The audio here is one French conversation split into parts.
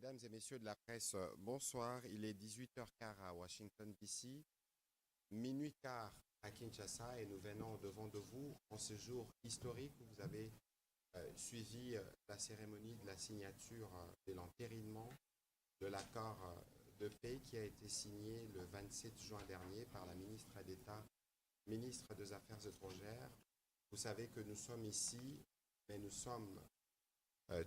Mesdames et messieurs de la presse, bonsoir. Il est 18h15 à Washington, D.C., minuit quart à Kinshasa et nous venons devant de vous en ce jour historique où vous avez suivi la cérémonie de la signature de l'entérinement de l'accord de paix qui a été signé le 27 juin dernier par la ministre d'État, ministre des Affaires étrangères. Vous savez que nous sommes ici, mais nous sommes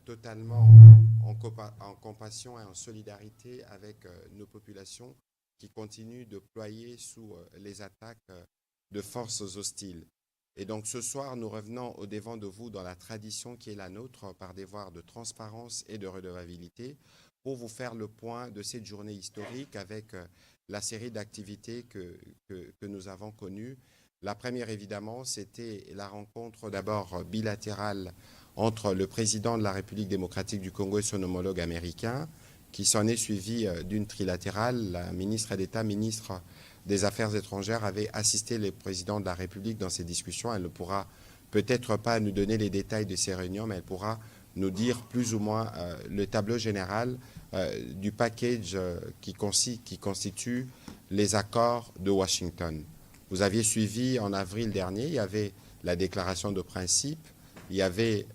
totalement en compassion et en solidarité avec nos populations qui continuent de ployer sous les attaques de forces hostiles. Et donc ce soir, nous revenons au devant de vous dans la tradition qui est la nôtre par devoir de transparence et de redevabilité pour vous faire le point de cette journée historique avec la série d'activités que nous avons connues. La première, évidemment, c'était la rencontre d'abord bilatérale entre le président de la République démocratique du Congo et son homologue américain, qui s'en est suivi d'une trilatérale. La ministre d'État, ministre des Affaires étrangères, avait assisté le président de la République dans ces discussions. Elle ne pourra peut-être pas nous donner les détails de ces réunions, mais elle pourra nous dire plus ou moins le tableau général du package qui constitue les accords de Washington. Vous aviez suivi en avril dernier, il y avait la déclaration de principe, il y avait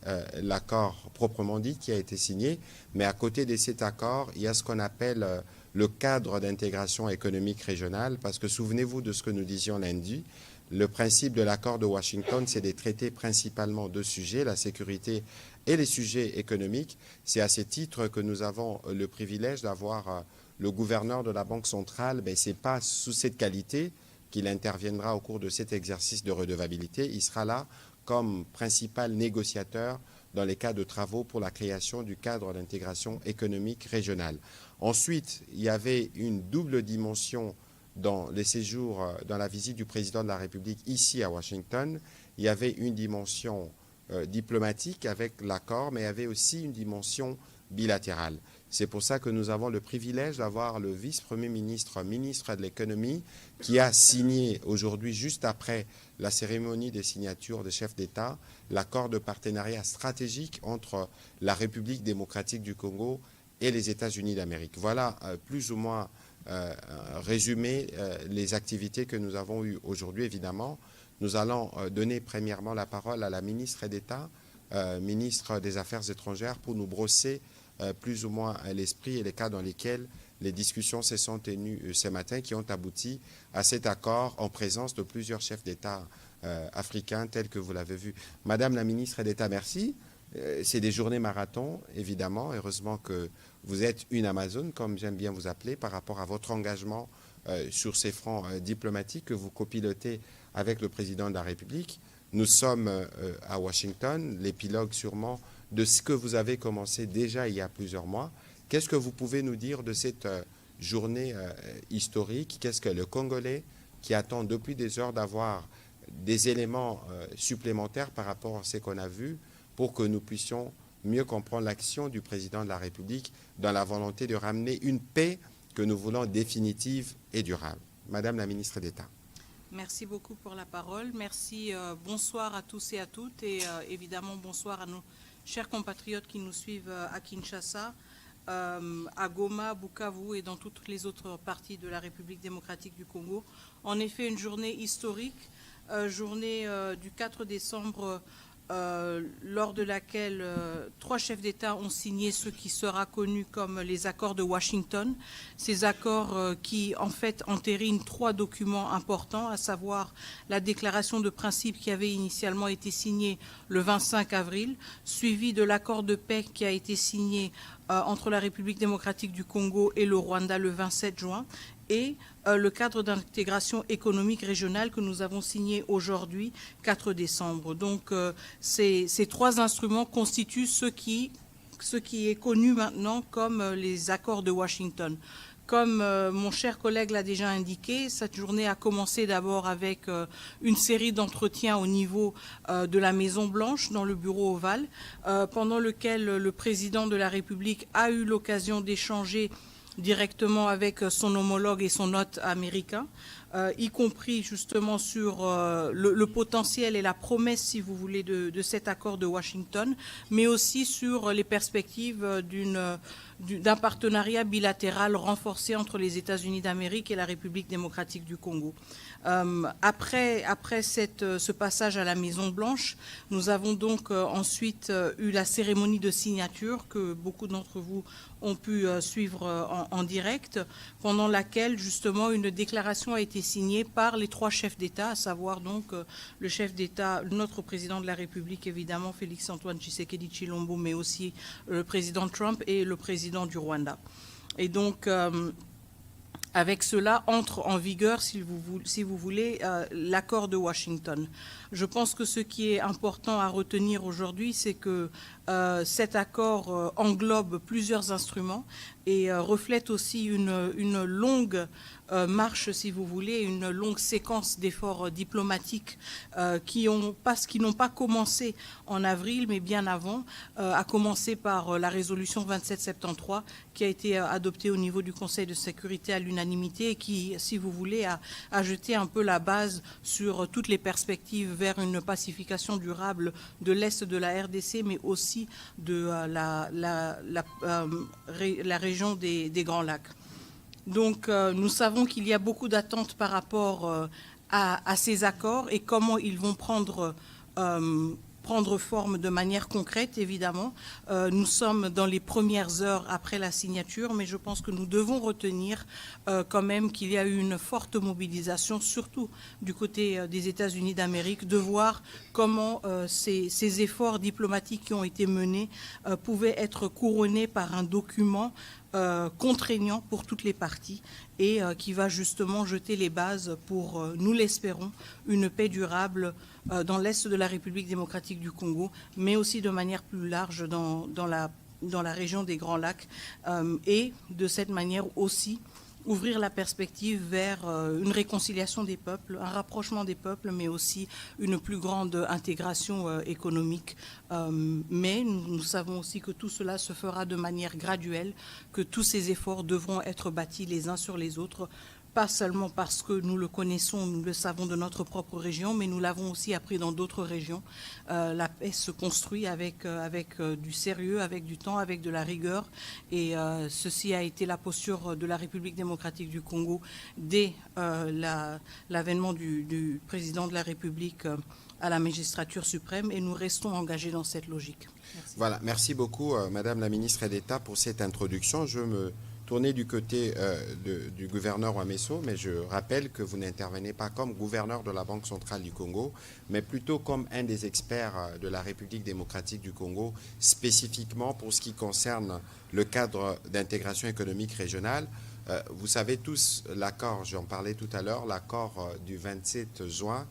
l'accord proprement dit qui a été signé, mais à côté de cet accord, il y a ce qu'on appelle le cadre d'intégration économique régionale, parce que souvenez-vous de ce que nous disions lundi, le principe de l'accord de Washington, c'est de traiter principalement deux sujets, la sécurité et les sujets économiques. C'est à ce titre que nous avons le privilège d'avoir le gouverneur de la Banque centrale, mais ce n'est pas sous cette qualité qu'il interviendra au cours de cet exercice de redevabilité. Il sera là comme principal négociateur dans les cas de travaux pour la création du cadre d'intégration économique régionale. Ensuite, il y avait une double dimension dans les séjours, dans la visite du président de la République ici à Washington. Il y avait une dimension diplomatique avec l'accord, mais il y avait aussi une dimension bilatérale. C'est pour ça que nous avons le privilège d'avoir le vice-premier ministre, ministre de l'économie, qui a signé aujourd'hui, juste après la cérémonie des signatures des chefs d'État, l'accord de partenariat stratégique entre la République démocratique du Congo et les États-Unis d'Amérique. Voilà plus ou moins résumé les activités que nous avons eues aujourd'hui, évidemment. Nous allons donner premièrement la parole à la ministre d'État, ministre des Affaires étrangères, pour nous brosser plus ou moins l'esprit et les cas dans lesquels les discussions se sont tenues ce matin qui ont abouti à cet accord en présence de plusieurs chefs d'État africains tels que vous l'avez vu. Madame la ministre d'État, merci. C'est des journées marathon, évidemment. Heureusement que vous êtes une Amazone, comme j'aime bien vous appeler, par rapport à votre engagement sur ces fronts diplomatiques que vous copilotez avec le président de la République. Nous sommes à Washington, l'épilogue sûrement de ce que vous avez commencé déjà il y a plusieurs mois. Qu'est-ce que vous pouvez nous dire de cette journée historique? Qu'est-ce que le Congolais, qui attend depuis des heures d'avoir des éléments supplémentaires par rapport à ce qu'on a vu, pour que nous puissions mieux comprendre l'action du président de la République dans la volonté de ramener une paix que nous voulons définitive et durable. Madame la ministre d'État. Merci beaucoup pour la parole. Merci. Bonsoir à tous et à toutes. Et évidemment, bonsoir à nos chers compatriotes qui nous suivent à Kinshasa, à Goma, Bukavu et dans toutes les autres parties de la République démocratique du Congo. En effet, une journée historique, journée du 4 décembre, lors de laquelle trois chefs d'État ont signé ce qui sera connu comme les accords de Washington. Ces accords qui, en fait, entérinent trois documents importants, à savoir la déclaration de principe qui avait initialement été signée le 25 avril, suivie de l'accord de paix qui a été signé entre la République démocratique du Congo et le Rwanda le 27 juin, et le cadre d'intégration économique régionale que nous avons signé aujourd'hui, 4 décembre. Donc, ces trois instruments constituent ce qui est connu maintenant comme les accords de Washington. Comme mon cher collègue l'a déjà indiqué, cette journée a commencé d'abord avec une série d'entretiens au niveau de la Maison-Blanche, dans le bureau ovale, pendant lequel le président de la République a eu l'occasion d'échanger directement avec son homologue et son hôte américain. y compris justement sur le potentiel et la promesse, si vous voulez, de cet accord de Washington, mais aussi sur les perspectives d'un partenariat bilatéral renforcé entre les États-Unis d'Amérique et la République démocratique du Congo. Après ce passage à la Maison-Blanche, nous avons donc ensuite eu la cérémonie de signature que beaucoup d'entre vous ont pu suivre en direct, pendant laquelle justement une déclaration a été signée par les 3 chefs d'État, à savoir donc le chef d'État, notre président de la République évidemment, Félix-Antoine Tshisekedi Tshilombo, mais aussi le président Trump et le président du Rwanda. Et donc, avec cela, entre en vigueur, si vous voulez, l'accord de Washington. Je pense que ce qui est important à retenir aujourd'hui, c'est que cet accord englobe plusieurs instruments et reflète aussi une longue marche, si vous voulez, une longue séquence d'efforts diplomatiques qui n'ont pas commencé en avril, mais bien avant, à commencer par la résolution 2773 qui a été adoptée au niveau du Conseil de sécurité à l'unanimité et qui, si vous voulez, a jeté un peu la base sur toutes les perspectives vers une pacification durable de l'Est de la RDC, mais aussi de la région des Grands Lacs. Donc, nous savons qu'il y a beaucoup d'attentes par rapport à ces accords et comment ils vont prendre forme de manière concrète, évidemment. Nous sommes dans les premières heures après la signature, mais je pense que nous devons retenir quand même qu'il y a eu une forte mobilisation, surtout du côté des États-Unis d'Amérique, de voir comment ces efforts diplomatiques qui ont été menés pouvaient être couronnés par un document contraignant pour toutes les parties et qui va justement jeter les bases pour, nous l'espérons, une paix durable dans l'Est de la République démocratique du Congo, mais aussi de manière plus large dans la région des Grands Lacs et de cette manière aussi ouvrir la perspective vers une réconciliation des peuples, un rapprochement des peuples, mais aussi une plus grande intégration économique. Mais nous savons aussi que tout cela se fera de manière graduelle, que tous ces efforts devront être bâtis les uns sur les autres, pas seulement parce que nous le connaissons, nous le savons de notre propre région, mais nous l'avons aussi appris dans d'autres régions. La paix se construit avec du sérieux, avec du temps, avec de la rigueur. Et ceci a été la posture de la République démocratique du Congo dès l'avènement du président de la République à la magistrature suprême. Et nous restons engagés dans cette logique. Merci. Voilà, merci beaucoup, Madame la ministre d'État, pour cette introduction. Je me tourner du côté du gouverneur Ouamesso, mais je rappelle que vous n'intervenez pas comme gouverneur de la Banque centrale du Congo, mais plutôt comme un des experts de la République démocratique du Congo, spécifiquement pour ce qui concerne le cadre d'intégration économique régionale. Vous savez tous, l'accord, j'en parlais tout à l'heure, l'accord du 27 juin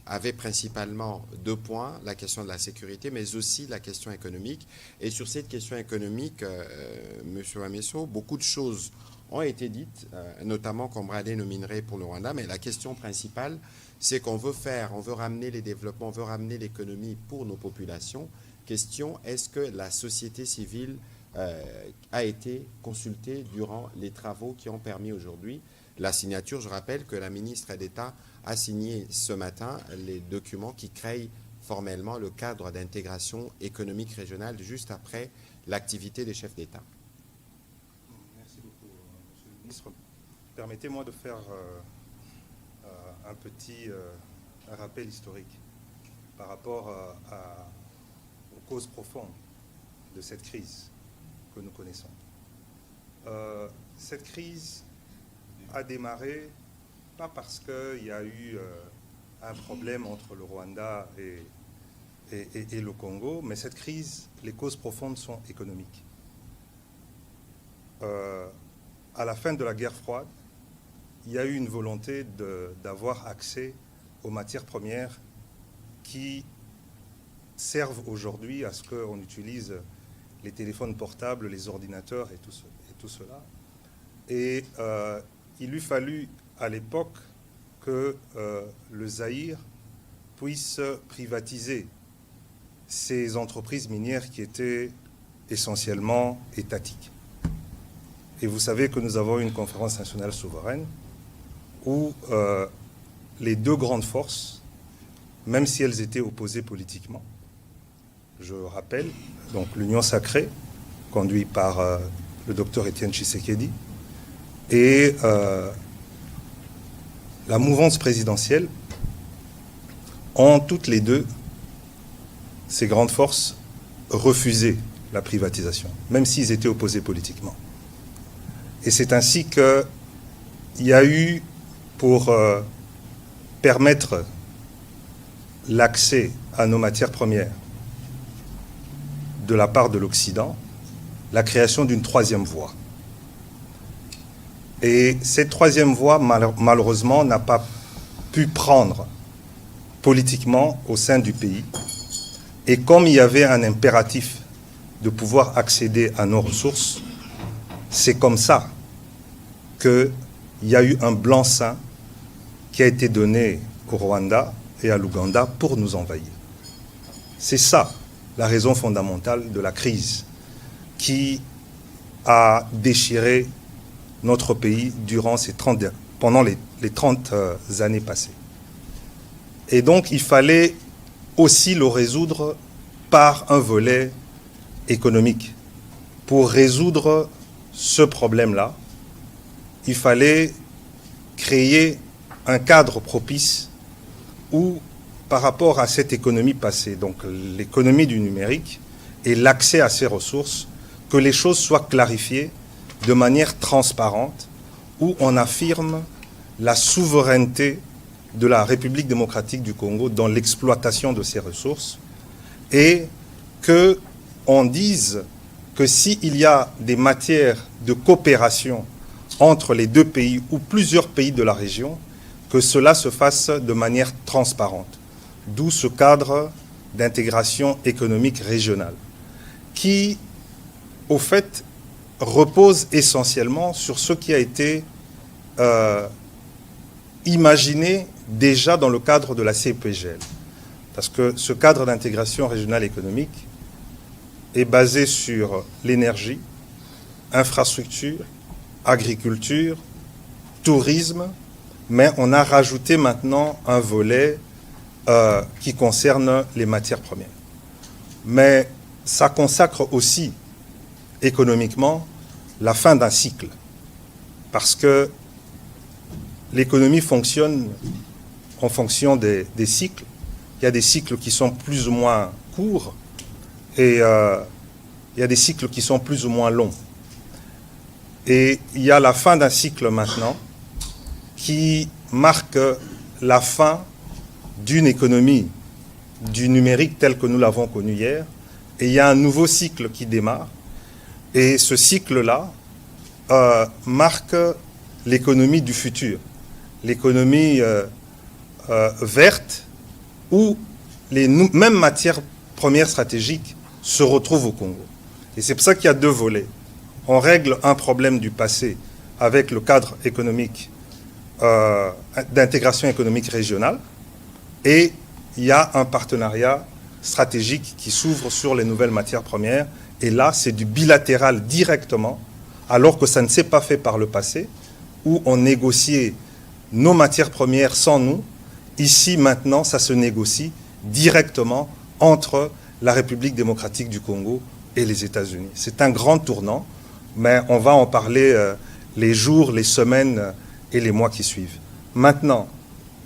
avait principalement 2 points, la question de la sécurité, mais aussi la question économique. Et sur cette question économique, M. Ouamesso, beaucoup de choses ont été dites, notamment qu'on bradait nos minerais pour le Rwanda, mais la question principale, c'est qu'on veut ramener les développements, on veut ramener l'économie pour nos populations. Question, est-ce que la société civile a été consultée durant les travaux qui ont permis aujourd'hui la signature? Je rappelle que la ministre d'État a signé ce matin les documents qui créent formellement le cadre d'intégration économique régionale juste après l'activité des chefs d'État. Merci beaucoup, Monsieur le ministre. Permettez-moi de faire un petit rappel historique par rapport aux causes profondes de cette crise que nous connaissons. Cette crise a démarré pas parce qu'il y a eu un problème entre le Rwanda et le Congo, mais cette crise, les causes profondes sont économiques. À la fin de la guerre froide, il y a eu une volonté d'avoir accès aux matières premières qui servent aujourd'hui à ce qu'on utilise les téléphones portables, les ordinateurs et tout cela. Et il lui fallut à l'époque que le Zaïre puisse privatiser ces entreprises minières qui étaient essentiellement étatiques. Et vous savez que nous avons une conférence nationale souveraine où les deux grandes forces, même si elles étaient opposées politiquement, je rappelle, donc l'Union sacrée, conduite par le docteur Étienne Tshisekedi, et la mouvance présidentielle, ont toutes les deux, ces grandes forces, refusé la privatisation, même s'ils étaient opposés politiquement. Et c'est ainsi qu'il y a eu, pour permettre l'accès à nos matières premières de la part de l'Occident, la création d'une troisième voie. Et cette troisième voie, malheureusement, n'a pas pu prendre politiquement au sein du pays. Et comme il y avait un impératif de pouvoir accéder à nos ressources, c'est comme ça qu'il y a eu un blanc-seing qui a été donné au Rwanda et à l'Ouganda pour nous envahir. C'est ça la raison fondamentale de la crise qui a déchiré notre pays durant pendant les 30 années passées. Et donc, il fallait aussi le résoudre par un volet économique. Pour résoudre ce problème-là, il fallait créer un cadre propice où, par rapport à cette économie passée, donc l'économie du numérique et l'accès à ces ressources, que les choses soient clarifiées de manière transparente, où on affirme la souveraineté de la République démocratique du Congo dans l'exploitation de ces ressources, et qu'on dise que s'il y a des matières de coopération entre les deux pays ou plusieurs pays de la région, que cela se fasse de manière transparente. D'où ce cadre d'intégration économique régionale, qui, au fait, repose essentiellement sur ce qui a été imaginé déjà dans le cadre de la CEPGL. Parce que ce cadre d'intégration régionale économique est basé sur l'énergie, infrastructure, agriculture, tourisme, mais on a rajouté maintenant un volet qui concerne les matières premières. Mais ça consacre aussi économiquement la fin d'un cycle, parce que l'économie fonctionne en fonction des cycles. Il y a des cycles qui sont plus ou moins courts et il y a des cycles qui sont plus ou moins longs. Et il y a la fin d'un cycle maintenant qui marque la fin d'une économie du numérique telle que nous l'avons connue hier. Et il y a un nouveau cycle qui démarre. Et ce cycle-là marque l'économie du futur, l'économie verte, où les mêmes matières premières stratégiques se retrouvent au Congo. Et c'est pour ça qu'il y a deux volets. On règle un problème du passé avec le cadre économique d'intégration économique régionale, et il y a un partenariat stratégique qui s'ouvre sur les nouvelles matières premières. Et là, c'est du bilatéral directement, alors que ça ne s'est pas fait par le passé, où on négociait nos matières premières sans nous. Ici, maintenant, ça se négocie directement entre la République démocratique du Congo et les États-Unis. C'est un grand tournant, mais on va en parler les jours, les semaines et les mois qui suivent. Maintenant,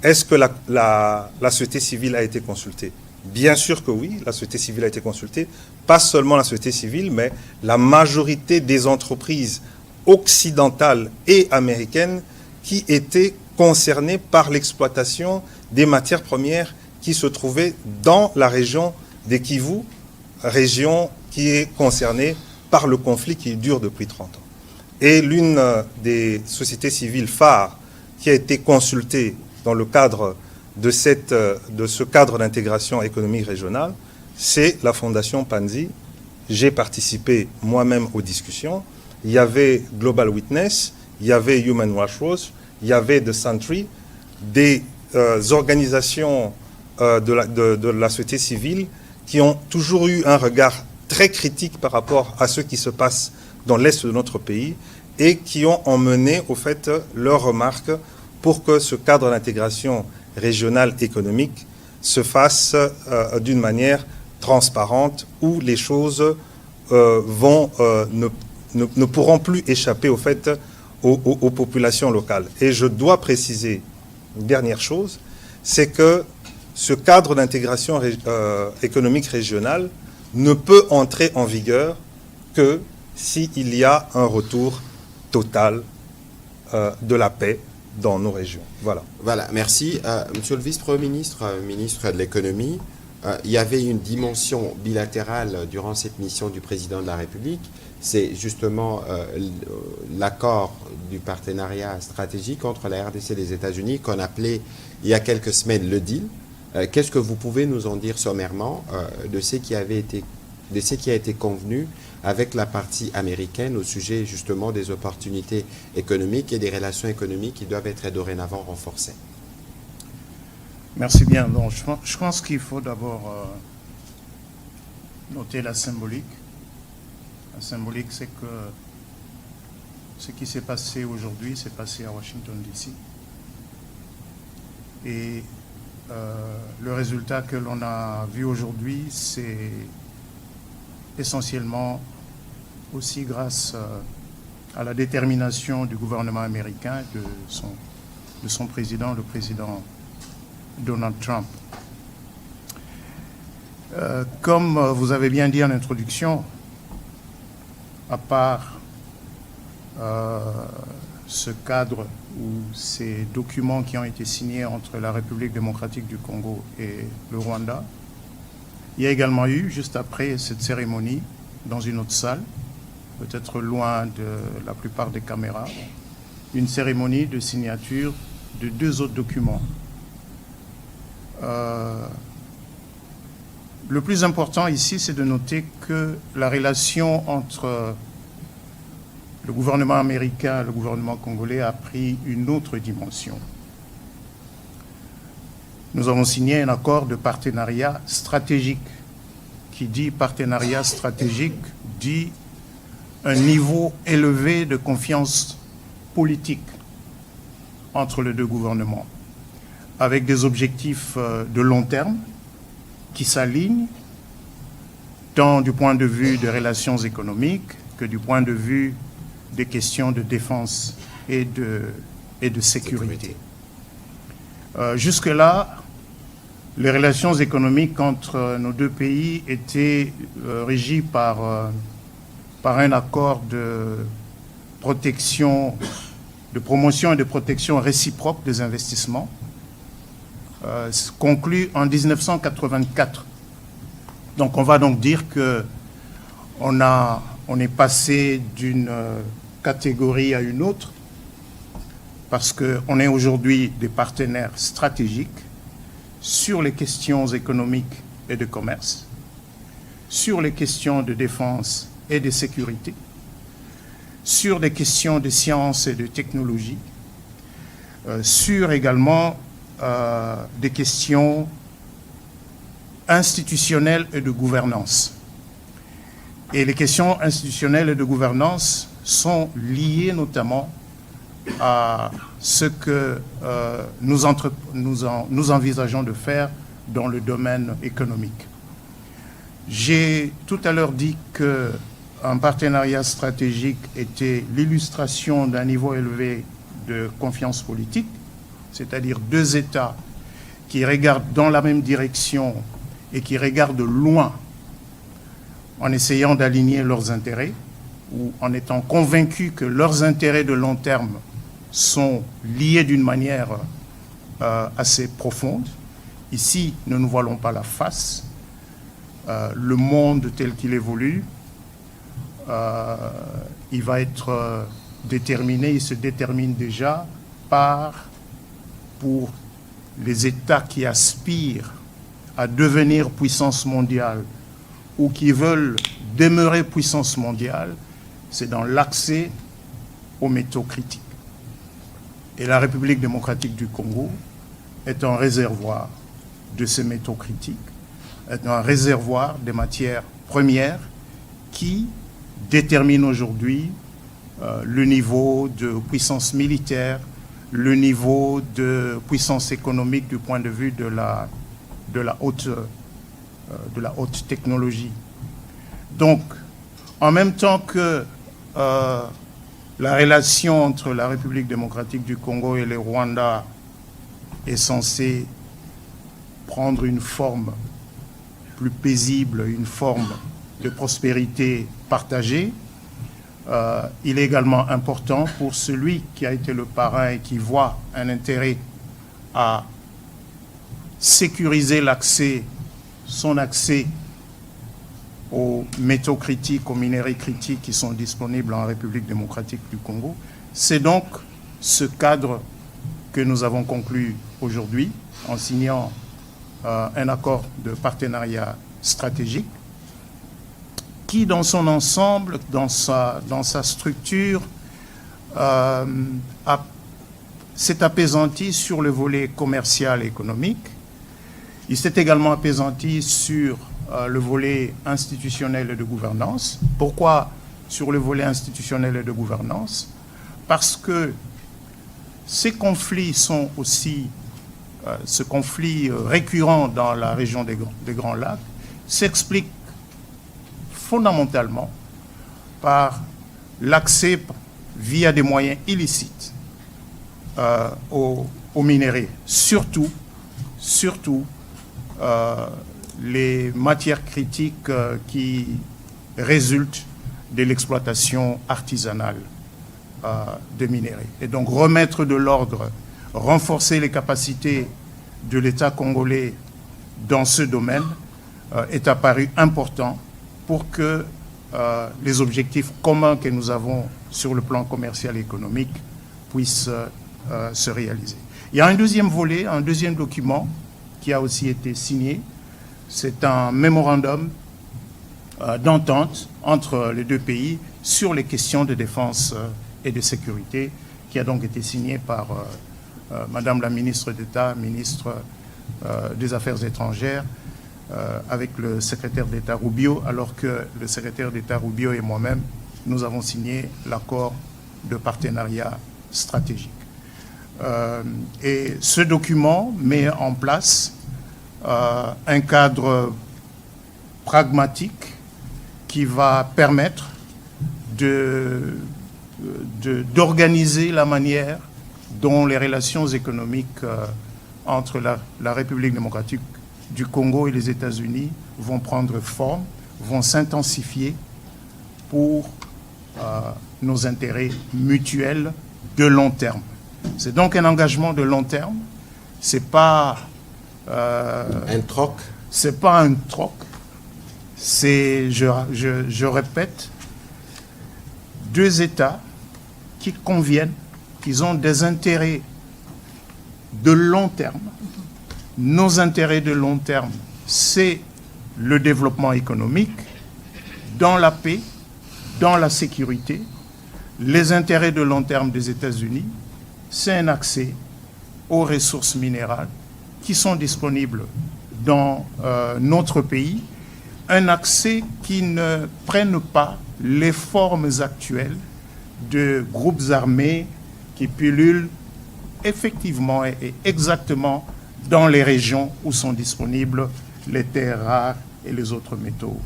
est-ce que la société civile a été consultée? Bien sûr que oui, la société civile a été consultée. Pas seulement la société civile, mais la majorité des entreprises occidentales et américaines qui étaient concernées par l'exploitation des matières premières qui se trouvaient dans la région des Kivu, région qui est concernée par le conflit qui dure depuis 30 ans. Et l'une des sociétés civiles phares qui a été consultée dans le cadre de ce cadre d'intégration économique régionale, c'est la Fondation Panzi. J'ai participé moi-même aux discussions. Il y avait Global Witness, il y avait Human Rights Watch, il y avait The Sentry, des organisations de la société civile qui ont toujours eu un regard très critique par rapport à ce qui se passe dans l'est de notre pays et qui ont emmené, au fait, leurs remarques pour que ce cadre d'intégration régionale économique se fasse d'une manière transparente, où les choses ne pourront plus échapper au fait aux populations locales. Et je dois préciser une dernière chose, c'est que ce cadre d'intégration économique régionale ne peut entrer en vigueur que s'il y a un retour total de la paix dans nos régions. Voilà. Voilà, merci. Monsieur le vice-premier ministre, ministre de l'économie, il y avait une dimension bilatérale durant cette mission du président de la République. C'est justement l'accord du partenariat stratégique entre la RDC et les États-Unis qu'on appelait il y a quelques semaines le deal. Qu'est-ce que vous pouvez nous en dire sommairement de ce qui a été convenu avec la partie américaine au sujet justement des opportunités économiques et des relations économiques qui doivent être dorénavant renforcées? Merci bien. Donc, je pense qu'il faut d'abord noter la symbolique. La symbolique, c'est que ce qui s'est passé aujourd'hui s'est passé à Washington, D.C. Et le résultat que l'on a vu aujourd'hui, c'est essentiellement aussi grâce à la détermination du gouvernement américain, de son président, le président Donald Trump. Comme vous avez bien dit en introduction, à part ce cadre ou ces documents qui ont été signés entre la République démocratique du Congo et le Rwanda, il y a également eu, juste après cette cérémonie, dans une autre salle, peut-être loin de la plupart des caméras, une cérémonie de signature de 2 autres documents. Le plus important ici, c'est de noter que la relation entre le gouvernement américain et le gouvernement congolais a pris une autre dimension. Nous avons signé un accord de partenariat stratégique. Qui dit partenariat stratégique dit un niveau élevé de confiance politique entre les 2 gouvernements, avec des objectifs de long terme qui s'alignent tant du point de vue des relations économiques que du point de vue des questions de défense et de sécurité. Jusque-là, les relations économiques entre nos 2 pays étaient régies par un accord de protection, de promotion et de protection réciproque des investissements, conclu en 1984. Donc on va donc dire qu'on est passé d'une catégorie à une autre, parce qu'on est aujourd'hui des partenaires stratégiques sur les questions économiques et de commerce, sur les questions de défense et de sécurité, sur des questions de sciences et de technologie, sur également des questions institutionnelles et de gouvernance. Et les questions institutionnelles et de gouvernance sont liées notamment à ce que nous envisageons de faire dans le domaine économique. J'ai tout à l'heure dit qu'un partenariat stratégique était l'illustration d'un niveau élevé de confiance politique, c'est-à-dire 2 États qui regardent dans la même direction et qui regardent loin en essayant d'aligner leurs intérêts ou en étant convaincus que leurs intérêts de long terme sont liés d'une manière assez profonde. Ici, ne nous voilons pas la face. Le monde tel qu'il évolue, il va être déterminé, il se détermine déjà pour les États qui aspirent à devenir puissance mondiale ou qui veulent demeurer puissance mondiale, c'est dans l'accès aux métaux critiques. Et la République démocratique du Congo est un réservoir de ces métaux critiques, est un réservoir des matières premières qui détermine aujourd'hui le niveau de puissance militaire, le niveau de puissance économique du point de vue de la haute technologie. Donc, en même temps que la relation entre la République démocratique du Congo et le Rwanda est censée prendre une forme plus paisible, une forme de prospérité partagée, il est également important pour celui qui a été le parrain et qui voit un intérêt à sécuriser son accès aux métaux critiques, aux minéraux critiques qui sont disponibles en République démocratique du Congo. C'est donc ce cadre que nous avons conclu aujourd'hui en signant un accord de partenariat stratégique qui, dans son ensemble, dans sa structure, s'est apaisanti sur le volet commercial et économique. Il s'est également apaisanti sur le volet institutionnel et de gouvernance. Pourquoi sur le volet institutionnel et de gouvernance? Parce que ces conflits sont aussi, ce conflit récurrent dans la région des Grands Lacs s'explique fondamentalement par l'accès via des moyens illicites aux minéraux, surtout les matières critiques qui résultent de l'exploitation artisanale de minéraux. Et donc remettre de l'ordre, renforcer les capacités de l'État congolais dans ce domaine est apparu important pour que les objectifs communs que nous avons sur le plan commercial et économique puissent se réaliser. Il y a un deuxième volet, un deuxième document qui a aussi été signé. C'est un mémorandum d'entente entre les deux pays sur les questions de défense et de sécurité qui a donc été signé par Madame la ministre d'État, ministre des Affaires étrangères, avec le secrétaire d'État Rubio, alors que le secrétaire d'État Rubio et moi-même, nous avons signé l'accord de partenariat stratégique. Et ce document met en place un cadre pragmatique qui va permettre d'organiser la manière dont les relations économiques entre la République démocratique du Congo et les États-Unis vont prendre forme, vont s'intensifier pour nos intérêts mutuels de long terme. C'est donc un engagement de long terme. C'est pas un troc. C'est pas un troc. C'est, je répète, deux États qui conviennent, qui ont des intérêts de long terme. Nos intérêts de long terme, c'est le développement économique, dans la paix, dans la sécurité. Les intérêts de long terme des États-Unis, c'est un accès aux ressources minérales qui sont disponibles dans notre pays, un accès qui ne prenne pas les formes actuelles de groupes armés qui pullulent effectivement et exactement dans les régions où sont disponibles les terres rares et les autres métaux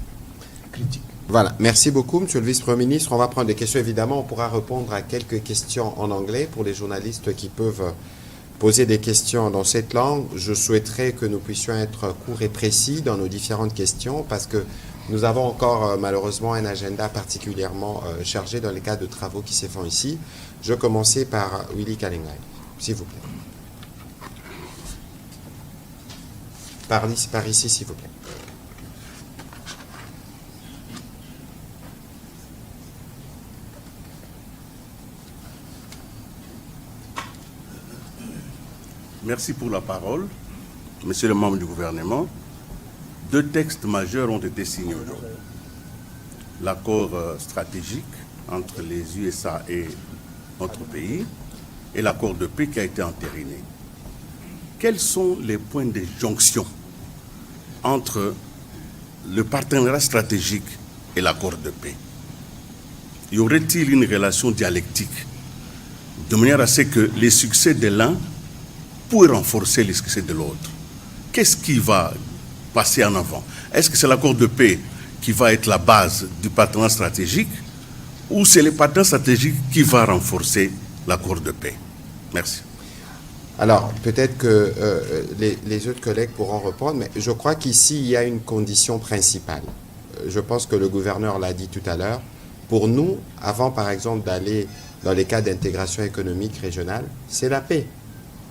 critiques. Voilà, merci beaucoup, Monsieur le Vice-Premier ministre. On va prendre des questions, évidemment. On pourra répondre à quelques questions en anglais pour les journalistes qui peuvent poser des questions dans cette langue. Je souhaiterais que nous puissions être courts et précis dans nos différentes questions parce que nous avons encore malheureusement un agenda particulièrement chargé dans les cas de travaux qui se font ici. Je vais commencer par Willy Kalingai, s'il vous plaît. Par ici, s'il vous plaît. Merci pour la parole. Monsieur le membre du gouvernement, deux textes majeurs ont été signés aujourd'hui. L'accord stratégique entre les USA et notre pays et l'accord de paix qui a été entériné. Quels sont les points de jonction entre le partenariat stratégique et l'accord de paix? Y aurait-il une relation dialectique de manière à ce que les succès de l'un puissent renforcer les succès de l'autre. Qu'est-ce qui va passer en avant? Est-ce que c'est l'accord de paix qui va être la base du partenariat stratégique ou c'est le partenariat stratégique qui va renforcer l'accord de paix? Merci. Alors, peut-être que les autres collègues pourront répondre, mais je crois qu'ici, il y a une condition principale. Je pense que le gouverneur l'a dit tout à l'heure. Pour nous, avant, par exemple, d'aller dans les cas d'intégration économique régionale, c'est la paix.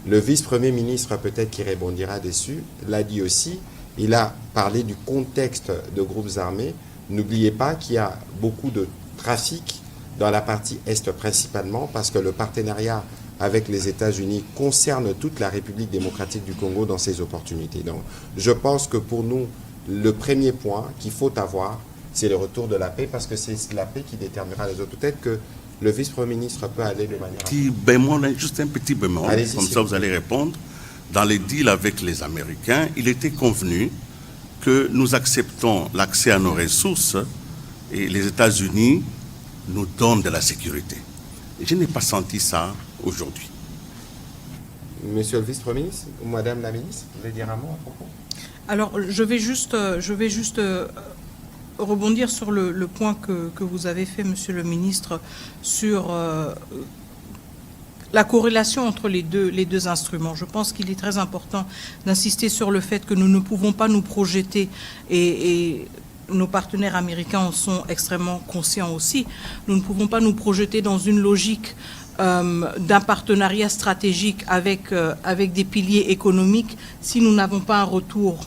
Le vice-premier ministre, peut-être qui répondra dessus, l'a dit aussi. Il a parlé du contexte de groupes armés. N'oubliez pas qu'il y a beaucoup de trafic dans la partie Est principalement, parce que le partenariat avec les États-Unis concerne toute la République démocratique du Congo dans ses opportunités. Donc, je pense que pour nous, le premier point qu'il faut avoir, c'est le retour de la paix, parce que c'est la paix qui déterminera les autres. Peut-être que le vice-premier ministre peut aller de manière... Petit bémol, juste un petit bémol, comme ça vous allez répondre. Dans les deals avec les Américains, il était convenu que nous acceptons l'accès à nos ressources et les États-Unis nous donnent de la sécurité. Je n'ai pas senti ça aujourd'hui. Monsieur le vice-premier ministre ou madame la ministre, vous voulez dire un mot à propos? Alors, je vais juste rebondir sur le point que vous avez fait, monsieur le ministre, sur la corrélation entre les deux instruments. Je pense qu'il est très important d'insister sur le fait que nous ne pouvons pas nous projeter et nos partenaires américains en sont extrêmement conscients aussi. Nous ne pouvons pas nous projeter dans une logique d'un partenariat stratégique avec des piliers économiques si nous n'avons pas un retour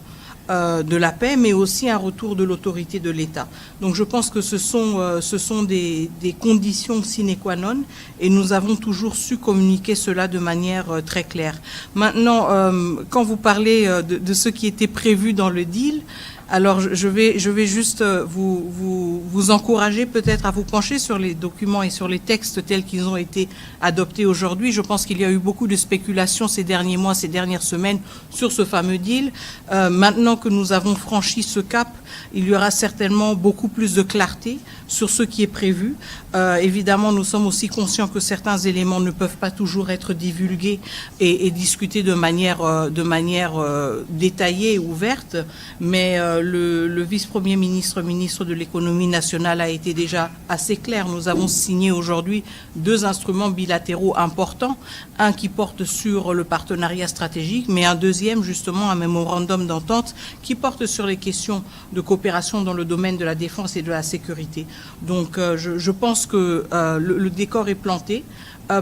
de la paix, mais aussi un retour de l'autorité de l'État. Donc je pense que ce sont des conditions sine qua non et nous avons toujours su communiquer cela de manière très claire. Maintenant, quand vous parlez de ce qui était prévu dans le deal, alors je vais juste vous encourager peut-être à vous pencher sur les documents et sur les textes tels qu'ils ont été adoptés aujourd'hui. Je pense qu'il y a eu beaucoup de spéculations ces derniers mois, ces dernières semaines sur ce fameux deal. Maintenant que nous avons franchi ce cap, il y aura certainement beaucoup plus de clarté sur ce qui est prévu. Évidemment, nous sommes aussi conscients que certains éléments ne peuvent pas toujours être divulgués et discutés de manière détaillée et ouverte, mais le vice-premier ministre, ministre de l'économie nationale a été déjà assez clair. Nous avons signé aujourd'hui 2 instruments bilatéraux importants, un qui porte sur le partenariat stratégique, mais un deuxième, justement, un mémorandum d'entente qui porte sur les questions de coopération dans le domaine de la défense et de la sécurité. Donc, je pense que le décor est planté.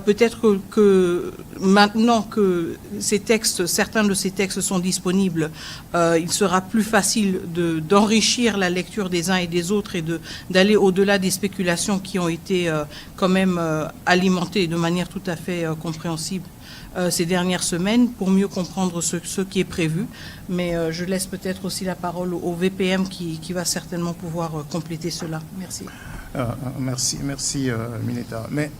Peut-être que maintenant que certains de ces textes sont disponibles, il sera plus facile d'enrichir la lecture des uns et des autres et d'aller au-delà des spéculations qui ont été quand même alimentées de manière tout à fait compréhensible ces dernières semaines pour mieux comprendre ce qui est prévu. Mais je laisse peut-être aussi la parole au VPM qui va certainement pouvoir compléter cela. Merci. Merci, Mineta. Mais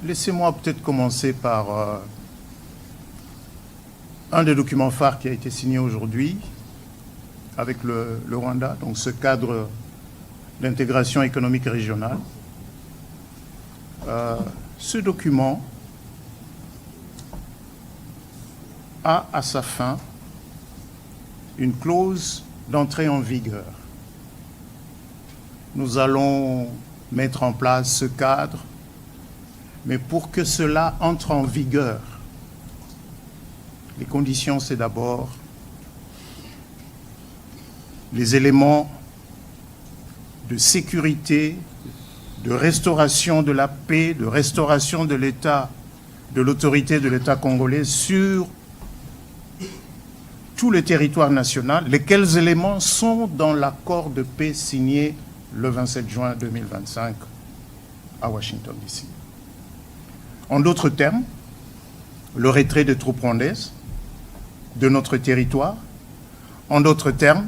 laissez-moi peut-être commencer par un des documents phares qui a été signé aujourd'hui avec le Rwanda, donc ce cadre d'intégration économique régionale. Ce document a à sa fin une clause d'entrée en vigueur. Nous allons mettre en place ce cadre, mais pour que cela entre en vigueur, les conditions, c'est d'abord les éléments de sécurité, de restauration de la paix, de restauration de l'État, de l'autorité de l'État congolais sur tout le territoire national, lesquels éléments sont dans l'accord de paix signé le 27 juin 2025 à Washington, D.C. En d'autres termes, le retrait des troupes rwandaises de notre territoire. En d'autres termes,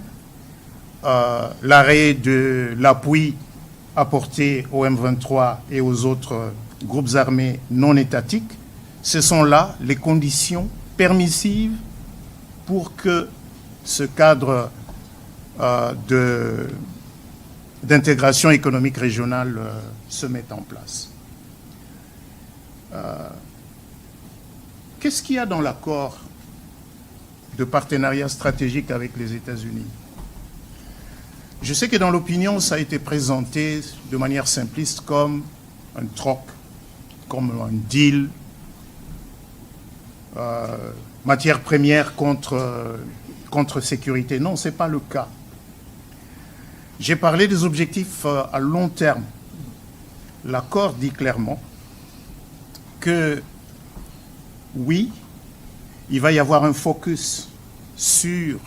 l'arrêt de l'appui apporté au M23 et aux autres groupes armés non étatiques. Ce sont là les conditions permissives pour que ce cadre d'intégration économique régionale se mette en place. Qu'est-ce qu'il y a dans l'accord de partenariat stratégique avec les États-Unis? Je sais que dans l'opinion, ça a été présenté de manière simpliste comme un troc, comme un deal, matière première contre sécurité. Non, ce n'est pas le cas. J'ai parlé des objectifs à long terme. L'accord dit clairement que, oui, il va y avoir un focus sur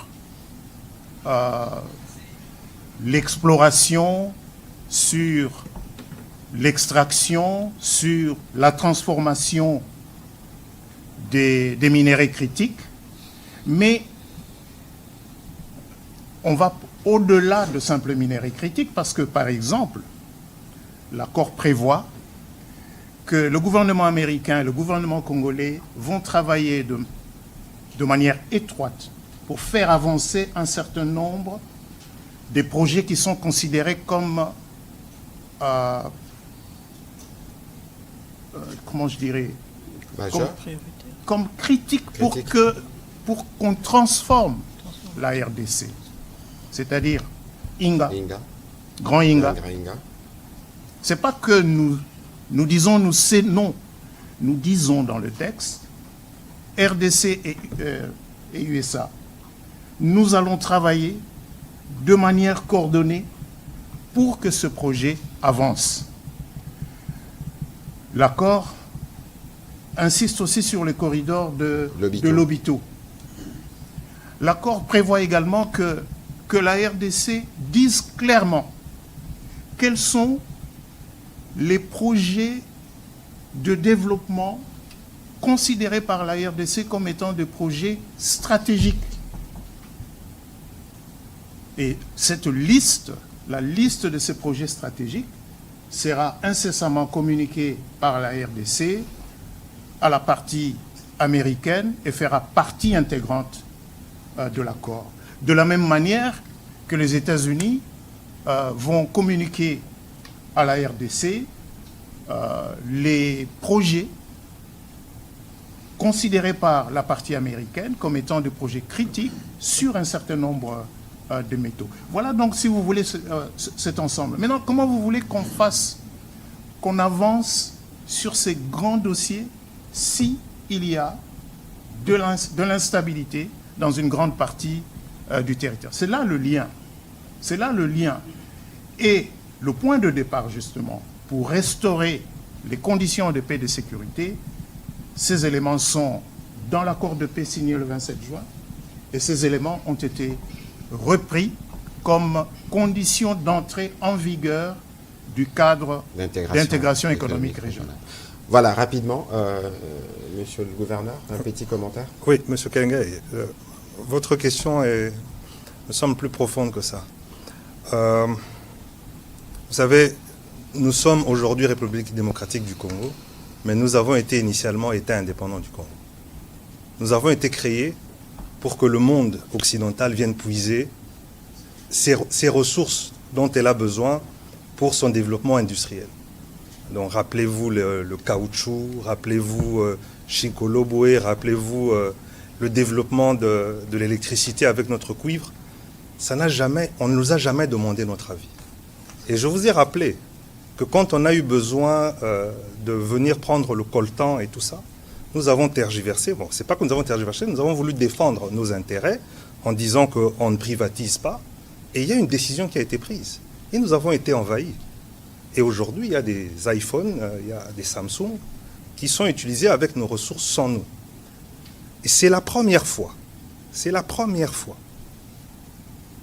l'exploration, sur l'extraction, sur la transformation des minéraux critiques, mais on va au-delà de simples minéraux critiques parce que, par exemple, l'accord prévoit que le gouvernement américain et le gouvernement congolais vont travailler de manière étroite pour faire avancer un certain nombre des projets qui sont considérés comme, comment je dirais, comme critiques pour qu'on transforme la RDC. C'est-à-dire Inga, Grand Inga. Ce n'est pas que nous disons non. Nous disons dans le texte, RDC et USA, nous allons travailler de manière coordonnée pour que ce projet avance. L'accord insiste aussi sur les corridors de Lobito. L'accord prévoit également que la RDC dise clairement quels sont les projets de développement considérés par la RDC comme étant des projets stratégiques. Et cette liste, la liste de ces projets stratégiques, sera incessamment communiquée par la RDC à la partie américaine et fera partie intégrante de l'accord. De la même manière que les États-Unis vont communiquer à la RDC les projets considérés par la partie américaine comme étant des projets critiques sur un certain nombre de métaux. Voilà donc, si vous voulez, cet ensemble. Maintenant, comment vous voulez qu'on avance sur ces grands dossiers si il y a de l'instabilité dans une grande partie du territoire? C'est là le lien. C'est là le lien. Et le point de départ, justement, pour restaurer les conditions de paix et de sécurité, ces éléments sont dans l'accord de paix signé le 27 juin, et ces éléments ont été repris comme condition d'entrée en vigueur du cadre d'intégration économique régionale. Voilà, rapidement, monsieur le gouverneur, un petit commentaire. Oui, monsieur Kengay, votre question me semble plus profonde que ça. Vous savez, nous sommes aujourd'hui République démocratique du Congo, mais nous avons été initialement État indépendant du Congo. Nous avons été créés pour que le monde occidental vienne puiser ses ressources dont elle a besoin pour son développement industriel. Donc rappelez-vous le caoutchouc, rappelez-vous Chikolobwe, rappelez-vous le développement de l'électricité avec notre cuivre. On ne nous a jamais demandé notre avis. Et je vous ai rappelé que quand on a eu besoin de venir prendre le coltan et tout ça, nous avons tergiversé. Bon, c'est pas que nous avons tergiversé, nous avons voulu défendre nos intérêts en disant qu'on ne privatise pas. Et il y a une décision qui a été prise. Et nous avons été envahis. Et aujourd'hui, il y a des iPhones, il y a des Samsung qui sont utilisés avec nos ressources sans nous. Et c'est la première fois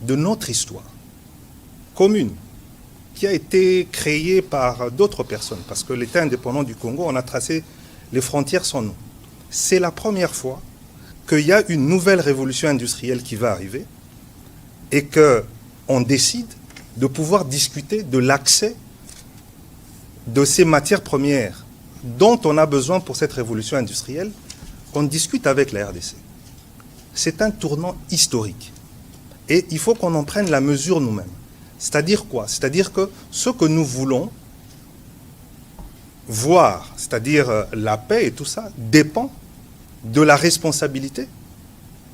de notre histoire commune qui a été créée par d'autres personnes. Parce que l'État indépendant du Congo, on a tracé les frontières sans nous. C'est la première fois qu'il y a une nouvelle révolution industrielle qui va arriver et qu'on décide de pouvoir discuter de l'accès de ces matières premières dont on a besoin pour cette révolution industrielle, qu'on discute avec la RDC. C'est un tournant historique. Et il faut qu'on en prenne la mesure nous-mêmes. C'est-à-dire quoi? C'est-à-dire que ce que nous voulons, voir, c'est-à-dire la paix et tout ça, dépend de la responsabilité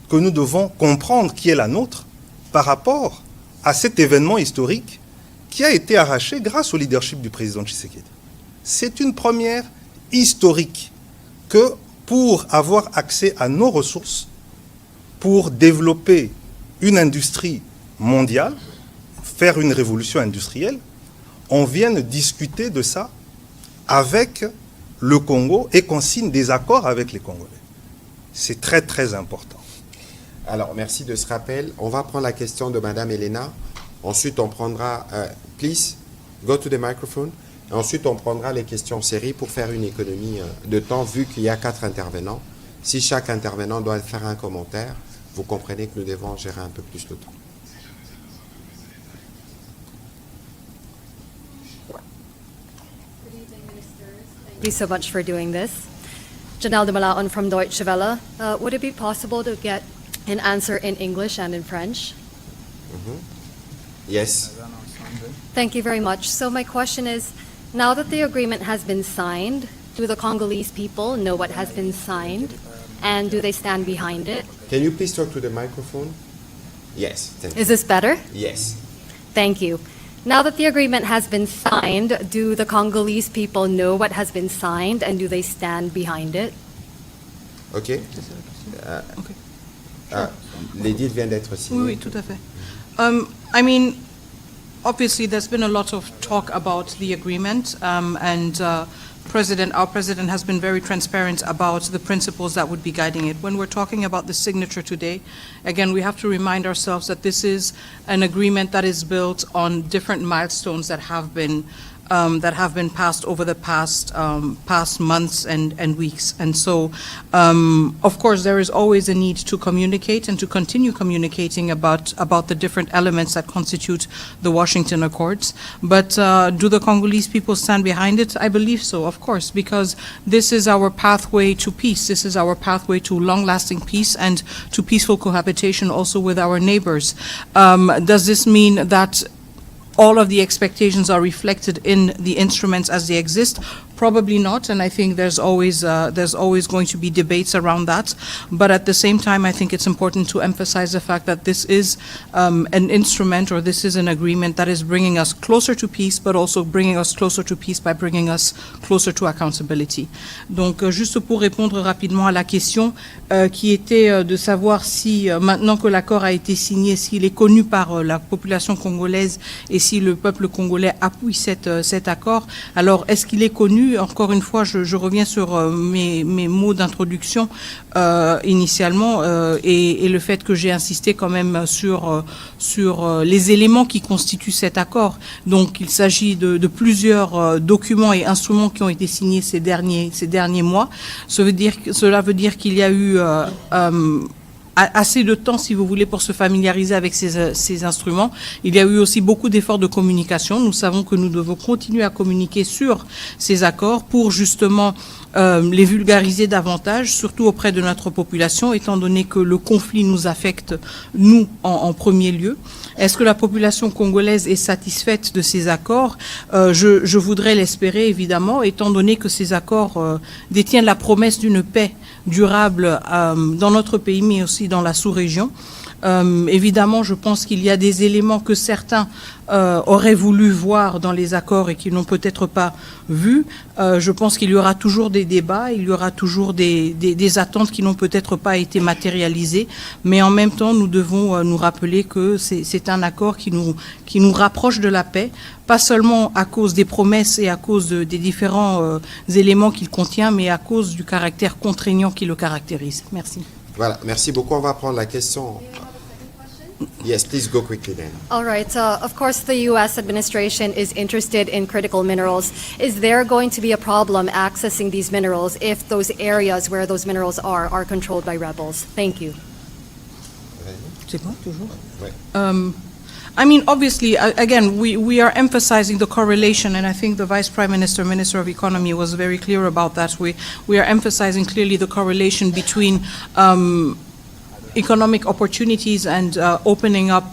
que nous devons comprendre qui est la nôtre par rapport à cet événement historique qui a été arraché grâce au leadership du président Tshisekedi. C'est une première historique que pour avoir accès à nos ressources, pour développer une industrie mondiale, faire une révolution industrielle, on vient discuter de ça avec le Congo et qu'on signe des accords avec les Congolais. C'est très, très important. Alors, merci de ce rappel. On va prendre la question de Madame Elena. Ensuite, on prendra... please, go to the microphone. Et ensuite, on prendra les questions séries pour faire une économie de temps, vu qu'il y a 4 intervenants. Si chaque intervenant doit faire un commentaire, vous comprenez que nous devons gérer un peu plus le temps. Thank you so much for doing this. Janelle de Malaon from Deutsche Welle. Would it be possible to get an answer in English and in French? Yes. Thank you very much. So my question is, now that the agreement has been signed, do the Congolese people know what has been signed, and do they stand behind it? Can you please talk to the microphone? Yes. Thank you. Is this better? Yes. Thank you. Now that the agreement has been signed, do the Congolese people know what has been signed, and do they stand behind it? OK. L'édit vient d'être signé. Oui, tout à fait. I mean, obviously, there's been a lot of talk about the agreement, and our president has been very transparent about the principles that would be guiding it. When we're talking about the signature today, again, we have to remind ourselves that this is an agreement that is built on different milestones that have been passed over the past months and weeks. And so, of course, there is always a need to communicate and to continue communicating about the different elements that constitute the Washington Accords. But do the Congolese people stand behind it? I believe so, of course, because this is our pathway to peace. This is our pathway to long-lasting peace and to peaceful cohabitation also with our neighbors. Does this mean that all of the expectations are reflected in the instruments as they exist? Probably not, and I think there's always going to be debates around that. But at the same time, I think it's important to emphasize the fact that this is an instrument, or this is an agreement that is bringing us closer to peace, but also bringing us closer to peace by bringing us closer to accountability. Donc, juste pour répondre rapidement à la question qui était de savoir si, maintenant que l'accord a été signé, s'il est connu par la population congolaise et si le peuple congolais appuie cet accord. Alors, est-ce qu'il est connu? Encore une fois, je reviens sur mes mots d'introduction initialement et le fait que j'ai insisté quand même sur les éléments qui constituent cet accord. Donc, il s'agit de plusieurs documents et instruments qui ont été signés ces derniers mois. Cela veut dire qu'il y a eu assez de temps, si vous voulez, pour se familiariser avec ces instruments. Il y a eu aussi beaucoup d'efforts de communication. Nous savons que nous devons continuer à communiquer sur ces accords pour justement les vulgariser davantage, surtout auprès de notre population, étant donné que le conflit nous affecte, nous, en premier lieu. Est-ce que la population congolaise est satisfaite de ces accords? Je voudrais l'espérer, évidemment, étant donné que ces accords détiennent la promesse d'une paix durable dans notre pays, mais aussi dans la sous-région. Évidemment, je pense qu'il y a des éléments que certains auraient voulu voir dans les accords et qui n'ont peut-être pas vu. Je pense qu'il y aura toujours des débats, il y aura toujours des attentes qui n'ont peut-être pas été matérialisées, mais en même temps, nous devons nous rappeler que c'est un accord qui nous rapproche de la paix, pas seulement à cause des promesses et à cause des différents éléments qu'il contient, mais à cause du caractère contraignant qui le caractérise. Merci. Voilà, merci beaucoup. On va prendre la question. Yes, please go quickly then. All right. Of course, the U.S. administration is interested in critical minerals. Is there going to be a problem accessing these minerals if those areas where those minerals are controlled by rebels? Thank you. C'est bon, toujours? Ouais. I mean, obviously, again, we are emphasizing the correlation, and I think the Vice Prime Minister, Minister of Economy, was very clear about that. We are emphasizing clearly the correlation between economic opportunities and opening up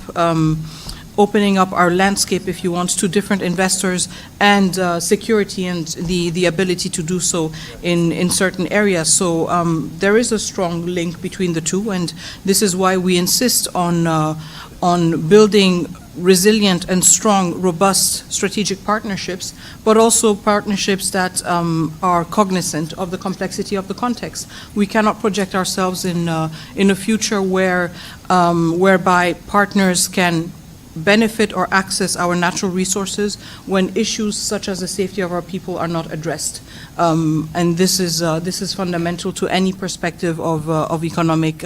opening up our landscape, if you want, to different investors and security and the ability to do so in certain areas. So there is a strong link between the two, and this is why we insist on building resilient and strong, robust strategic partnerships, but also partnerships that are cognizant of the complexity of the context. We cannot project ourselves in a future whereby partners can benefit or access our natural resources when issues such as the safety of our people are not addressed. And this is fundamental to any perspective of economic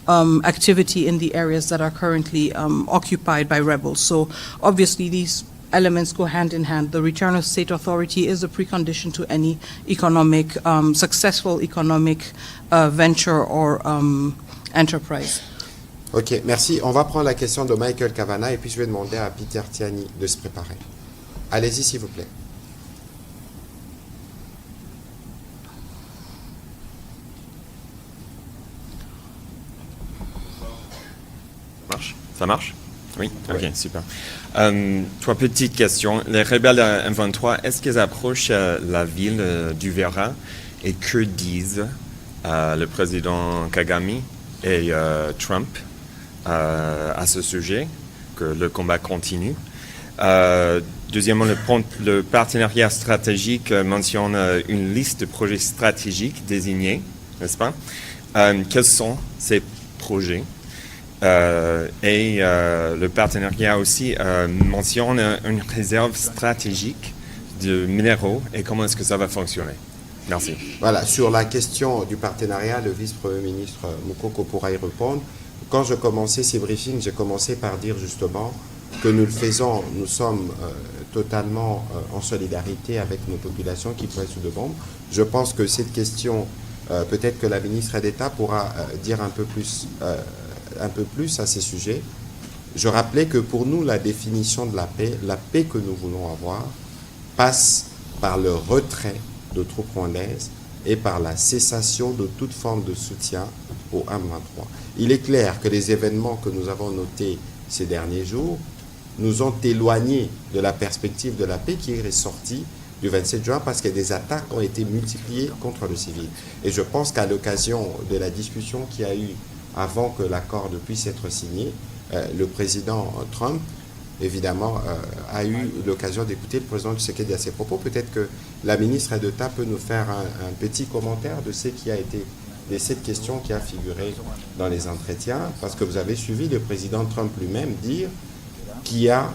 activity in the areas that are currently occupied by rebels. So obviously these elements go hand in hand. The return of state authority is a precondition to any economic, successful economic venture or enterprise. Ok, merci. On va prendre la question de Michael Cavana et puis je vais demander à Peter Tiani de se préparer. Allez-y, s'il vous plaît. Ça marche? Oui? Ok, super. Trois petites questions. Les rebelles M23, est-ce qu'ils approchent la ville d'Uvira et que disent le président Kagame et Trump à ce sujet, que le combat continue? Deuxièmement, le partenariat stratégique mentionne une liste de projets stratégiques désignés, n'est-ce pas? Quels sont ces projets? Et le partenariat aussi mentionne une réserve stratégique de minéraux et comment est-ce que ça va fonctionner? Merci. Voilà, sur la question du partenariat, le vice-premier ministre Moukoko pourra y répondre. Quand je commençais ces briefings, j'ai commencé par dire justement que nous le faisons, nous sommes totalement en solidarité avec nos populations qui pourraient être sous de bombes. Je pense que cette question, peut-être que la ministre d'État pourra dire un peu plus à ces sujets. Je rappelais que pour nous, la définition de la paix que nous voulons avoir, passe par le retrait de troupes rwandaises et par la cessation de toute forme de soutien au M23. Il est clair que les événements que nous avons notés ces derniers jours nous ont éloignés de la perspective de la paix qui est ressortie du 27 juin parce que des attaques ont été multipliées contre le civil. Et je pense qu'à l'occasion de la discussion qu'il y a eu avant que l'accord puisse être signé, le président Trump, évidemment, a eu l'occasion d'écouter le président Tshisekedi à ses propos. Peut-être que la ministre d'État peut nous faire un petit commentaire de ce qui a été, de cette question qui a figuré dans les entretiens, parce que vous avez suivi le président Trump lui-même dire qu'il y a,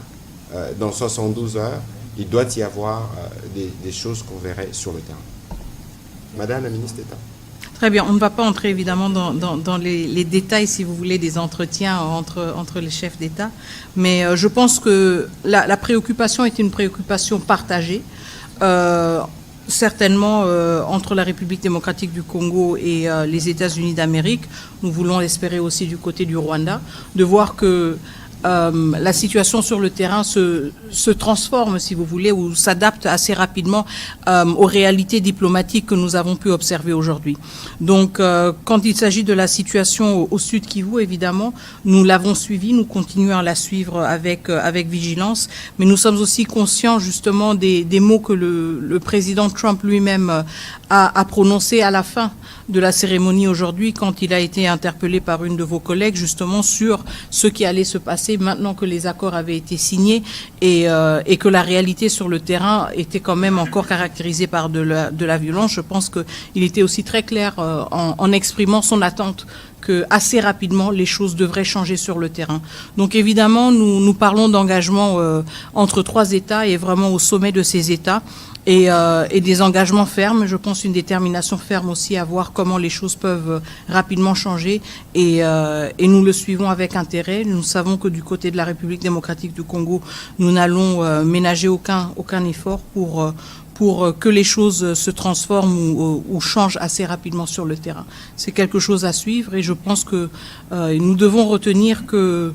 dans 72 heures, il doit y avoir des choses qu'on verrait sur le terrain. Madame la ministre d'État. Très bien, on ne va pas entrer évidemment dans les détails, si vous voulez, des entretiens entre les chefs d'État, mais je pense que la préoccupation est une préoccupation partagée, certainement entre la République démocratique du Congo et les États-Unis d'Amérique. Nous voulons l'espérer aussi du côté du Rwanda, de voir que la situation sur le terrain se transforme, si vous voulez, ou s'adapte assez rapidement aux réalités diplomatiques que nous avons pu observer aujourd'hui. Donc, quand il s'agit de la situation au Sud Kivu, évidemment, nous l'avons suivi, nous continuons à la suivre avec vigilance, mais nous sommes aussi conscients justement des mots que le président Trump lui-même a prononcés à la fin de la cérémonie aujourd'hui, quand il a été interpellé par une de vos collègues justement sur ce qui allait se passer maintenant que les accords avaient été signés et que la réalité sur le terrain était quand même encore caractérisée par de la violence. Je pense qu'il était aussi très clair en exprimant son attente que assez rapidement les choses devraient changer sur le terrain. Donc évidemment, nous parlons d'engagement entre trois États et vraiment au sommet de ces États. Et des engagements fermes, je pense une détermination ferme aussi à voir comment les choses peuvent rapidement changer et nous le suivons avec intérêt. Nous savons que du côté de la République démocratique du Congo, nous n'allons ménager aucun effort pour que les choses se transforment ou changent assez rapidement sur le terrain. C'est quelque chose à suivre et je pense que nous devons retenir que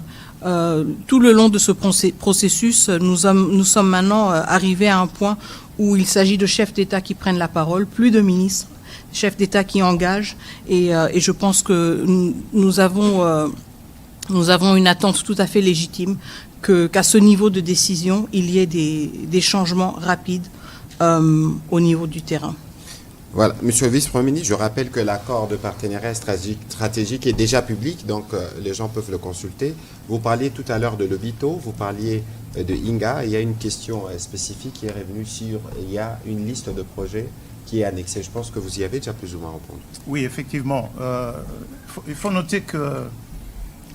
tout le long de ce processus, nous sommes maintenant arrivés à un point où il s'agit de chefs d'État qui prennent la parole, plus de ministres, chefs d'État qui engagent, et je pense que nous avons une attente tout à fait légitime qu'à ce niveau de décision, il y ait des changements rapides au niveau du terrain. Voilà, Monsieur le Vice-Premier ministre, je rappelle que l'accord de partenariat stratégique est déjà public, donc les gens peuvent le consulter. Vous parliez tout à l'heure de Lobito, vous parliez de Inga. Il y a une question spécifique qui est revenue sur, il y a une liste de projets qui est annexée. Je pense que vous y avez déjà plus ou moins répondu. Oui, effectivement. Il faut noter que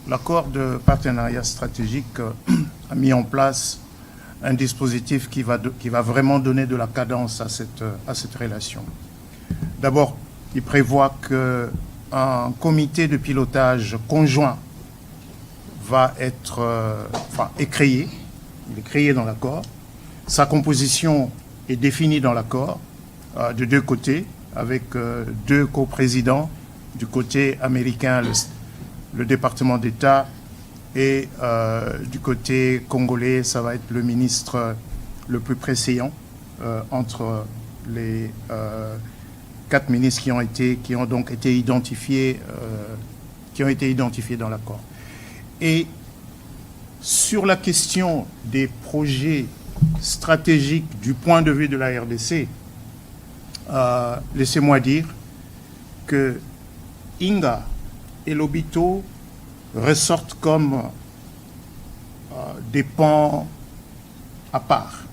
l'accord de partenariat stratégique a mis en place un dispositif qui va vraiment donner de la cadence à cette relation. D'abord, il prévoit qu'un comité de pilotage conjoint va être est créé. Il est créé dans l'accord. Sa composition est définie dans l'accord de deux côtés, avec deux coprésidents. Du côté américain, le département d'État, et du côté congolais, ça va être le ministre le plus préséant entre les 4 ministres qui ont donc été identifiés, dans l'accord. Et sur la question des projets stratégiques du point de vue de la RDC, laissez-moi dire que Inga et Lobito ressortent comme des pans à part,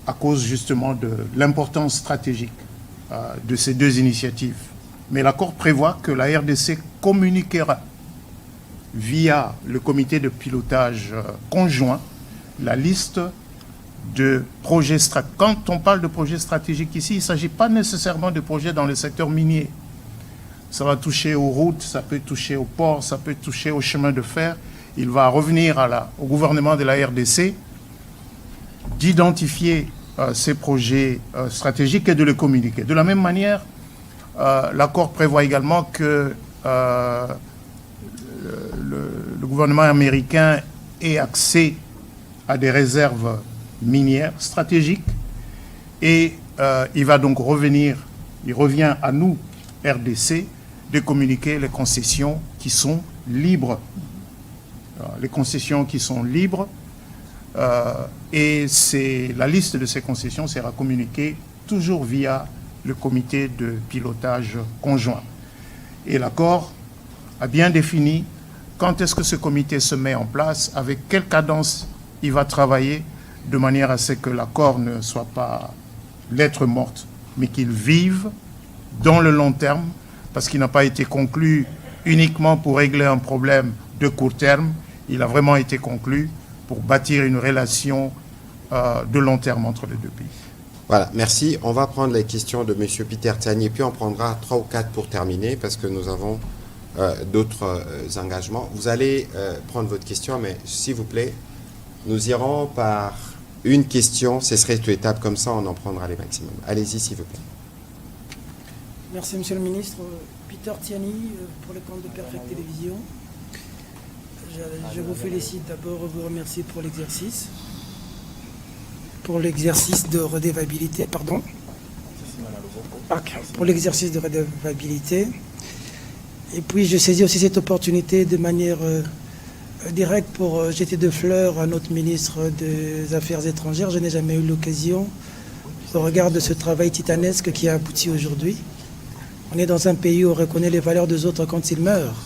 à cause justement de l'importance stratégique de ces deux initiatives. Mais l'accord prévoit que la RDC communiquera via le comité de pilotage conjoint la liste de projets stratégiques. Quand on parle de projets stratégiques ici, il ne s'agit pas nécessairement de projets dans le secteur minier. Ça va toucher aux routes, ça peut toucher aux ports, ça peut toucher aux chemins de fer. Il va revenir au gouvernement de la RDC d'identifier ces projets stratégiques et de les communiquer. De la même manière, l'accord prévoit également que le gouvernement américain ait accès à des réserves minières stratégiques et il revient à nous, RDC, de communiquer les concessions qui sont libres. Les concessions qui sont libres, et la liste de ces concessions sera communiquée toujours via le comité de pilotage conjoint. Et l'accord a bien défini quand est-ce que ce comité se met en place, avec quelle cadence il va travailler, de manière à ce que l'accord ne soit pas lettre morte, mais qu'il vive dans le long terme, parce qu'il n'a pas été conclu uniquement pour régler un problème de court terme. Il a vraiment été conclu pour bâtir une relation de long terme entre les deux pays. Voilà, merci. On va prendre les questions de M. Peter Tiani, puis on prendra 3 ou 4 pour terminer, parce que nous avons d'autres engagements. Vous allez prendre votre question, mais s'il vous plaît, nous irons par une question. Ce serait une étape comme ça, on en prendra les maximums. Allez-y, s'il vous plaît. Merci, Monsieur le Ministre. Peter Tiani, pour le compte de Perfect Télévision. Je vous félicite d'abord, vous remercier pour l'exercice de redevabilité, pardon. Pour l'exercice de redevabilité. Et puis je saisis aussi cette opportunité de manière directe pour jeter de fleurs à notre ministre des Affaires étrangères. Je n'ai jamais eu l'occasion, au regard de ce travail titanesque qui a abouti aujourd'hui. On est dans un pays où on reconnaît les valeurs des autres quand ils meurent.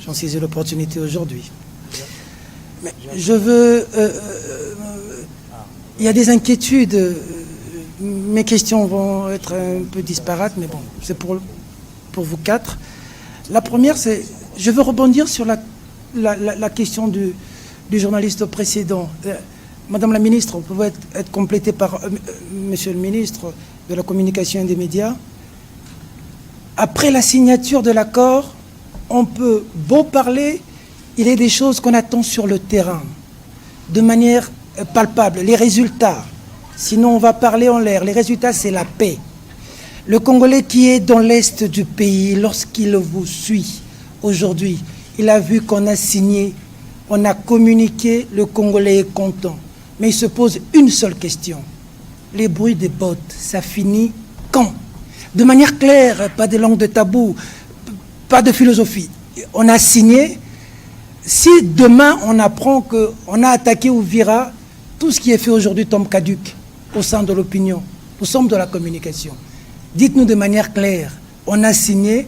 J'en saisis l'opportunité aujourd'hui. Mais je veux... il y a des inquiétudes. Mes questions vont être un peu disparates, mais bon, c'est pour vous 4. La première, c'est... Je veux rebondir sur la question du journaliste précédent. Madame la ministre, vous pouvez être complétée par Monsieur le ministre de la Communication et des Médias. Après la signature de l'accord, on peut beau parler, il y a des choses qu'on attend sur le terrain, de manière palpable, les résultats. Sinon, on va parler en l'air. Les résultats, c'est la paix. Le Congolais qui est dans l'est du pays, lorsqu'il vous suit aujourd'hui, il a vu qu'on a signé, on a communiqué, le Congolais est content. Mais il se pose une seule question. Les bruits des bottes, ça finit quand? De manière claire, pas de langue de tabou, pas de philosophie. On a signé, si demain on apprend qu'on a attaqué Uvira, tout ce qui est fait aujourd'hui tombe caduc au sein de l'opinion. Nous sommes de la communication. Dites-nous de manière claire, on a signé,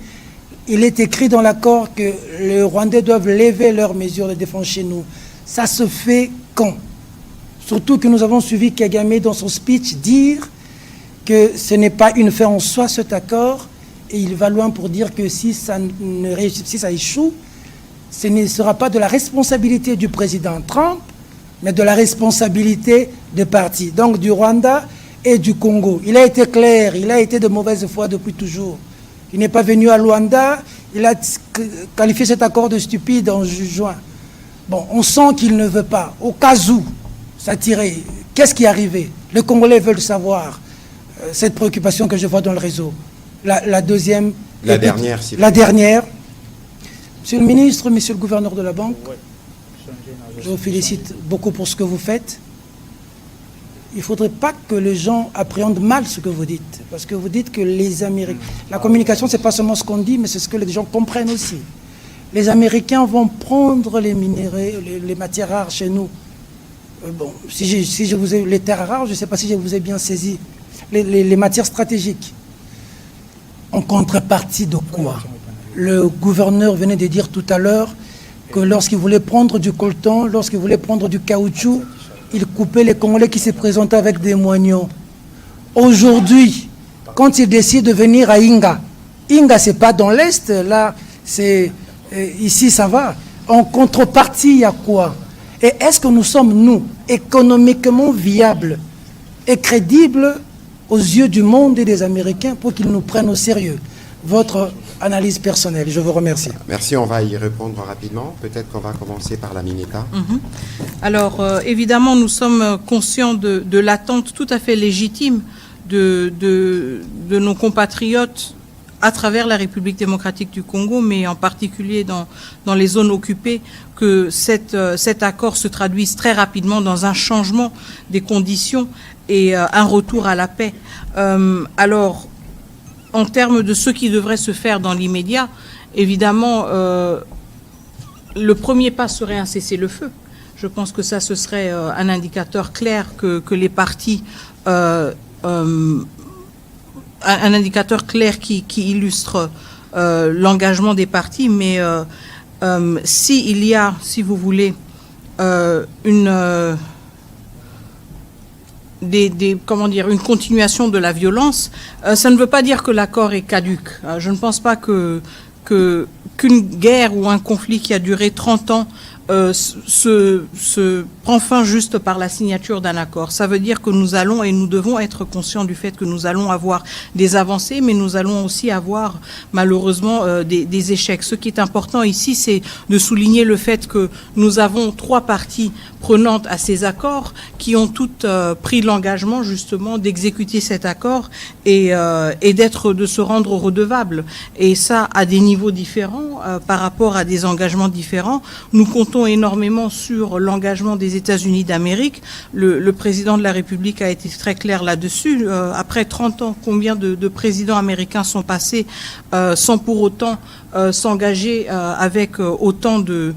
il est écrit dans l'accord que les Rwandais doivent lever leurs mesures de défense chez nous. Ça se fait quand? Surtout que nous avons suivi Kagame dans son speech dire que ce n'est pas une fin en soi cet accord, et il va loin pour dire que si ça échoue, ce ne sera pas de la responsabilité du président Trump, mais de la responsabilité des partis, donc du Rwanda et du Congo. Il a été clair, il a été de mauvaise foi depuis toujours. Il n'est pas venu à Luanda, il a qualifié cet accord de stupide en juin. Bon, on sent qu'il ne veut pas. Au cas où, ça tirait. Qu'est-ce qui est arrivé? Les Congolais veulent savoir cette préoccupation que je vois dans le réseau. La deuxième... La dernière, s'il vous La plaît. dernière. Monsieur le ministre, monsieur le gouverneur de la banque, je vous félicite beaucoup pour ce que vous faites. Il ne faudrait pas que les gens appréhendent mal ce que vous dites. Parce que vous dites que les Américains... La communication, ce n'est pas seulement ce qu'on dit, mais c'est ce que les gens comprennent aussi. Les Américains vont prendre les minéraux, les matières rares chez nous. Bon, si je vous ai... Les terres rares, je ne sais pas si je vous ai bien saisi. Les matières stratégiques. En contrepartie de quoi? Le gouverneur venait de dire tout à l'heure que lorsqu'il voulait prendre du coltan, lorsqu'il voulait prendre du caoutchouc, il coupait les Congolais qui se présentaient avec des moignons. Aujourd'hui, quand il décide de venir à Inga, Inga, c'est pas dans l'Est, là, c'est ici, ça va. En contrepartie, il y a quoi? Et est-ce que nous sommes, nous, économiquement viables et crédibles aux yeux du monde et des Américains pour qu'ils nous prennent au sérieux? Votre analyse personnelle, je vous remercie. Merci, on va y répondre rapidement. Peut-être qu'on va commencer par la Mineta. Alors, évidemment, nous sommes conscients de l'attente tout à fait légitime de nos compatriotes à travers la République démocratique du Congo, mais en particulier dans les zones occupées, que cet accord se traduise très rapidement dans un changement des conditions et un retour à la paix. Alors, en termes de ce qui devrait se faire dans l'immédiat, évidemment, le premier pas serait un cessez-le-feu. Je pense que ça, ce serait un indicateur clair que les partis, un indicateur clair qui illustre l'engagement des partis. Mais s'il y a, si vous voulez, une continuation de la violence, ça ne veut pas dire que l'accord est caduc. Je ne pense pas qu'une guerre ou un conflit qui a duré 30 ans se prend fin juste par la signature d'un accord. Ça veut dire que nous allons et nous devons être conscients du fait que nous allons avoir des avancées, mais nous allons aussi avoir malheureusement des échecs. Ce qui est important ici, c'est de souligner le fait que nous avons 3 parties prenantes à ces accords qui ont toutes pris l'engagement justement d'exécuter cet accord et de se rendre redevables. Et ça à des niveaux différents par rapport à des engagements différents. Nous comptons énormément sur l'engagement des États-Unis d'Amérique. Le président de la République a été très clair là-dessus. Après 30 ans, combien de présidents américains sont passés sans pour autant s'engager avec autant de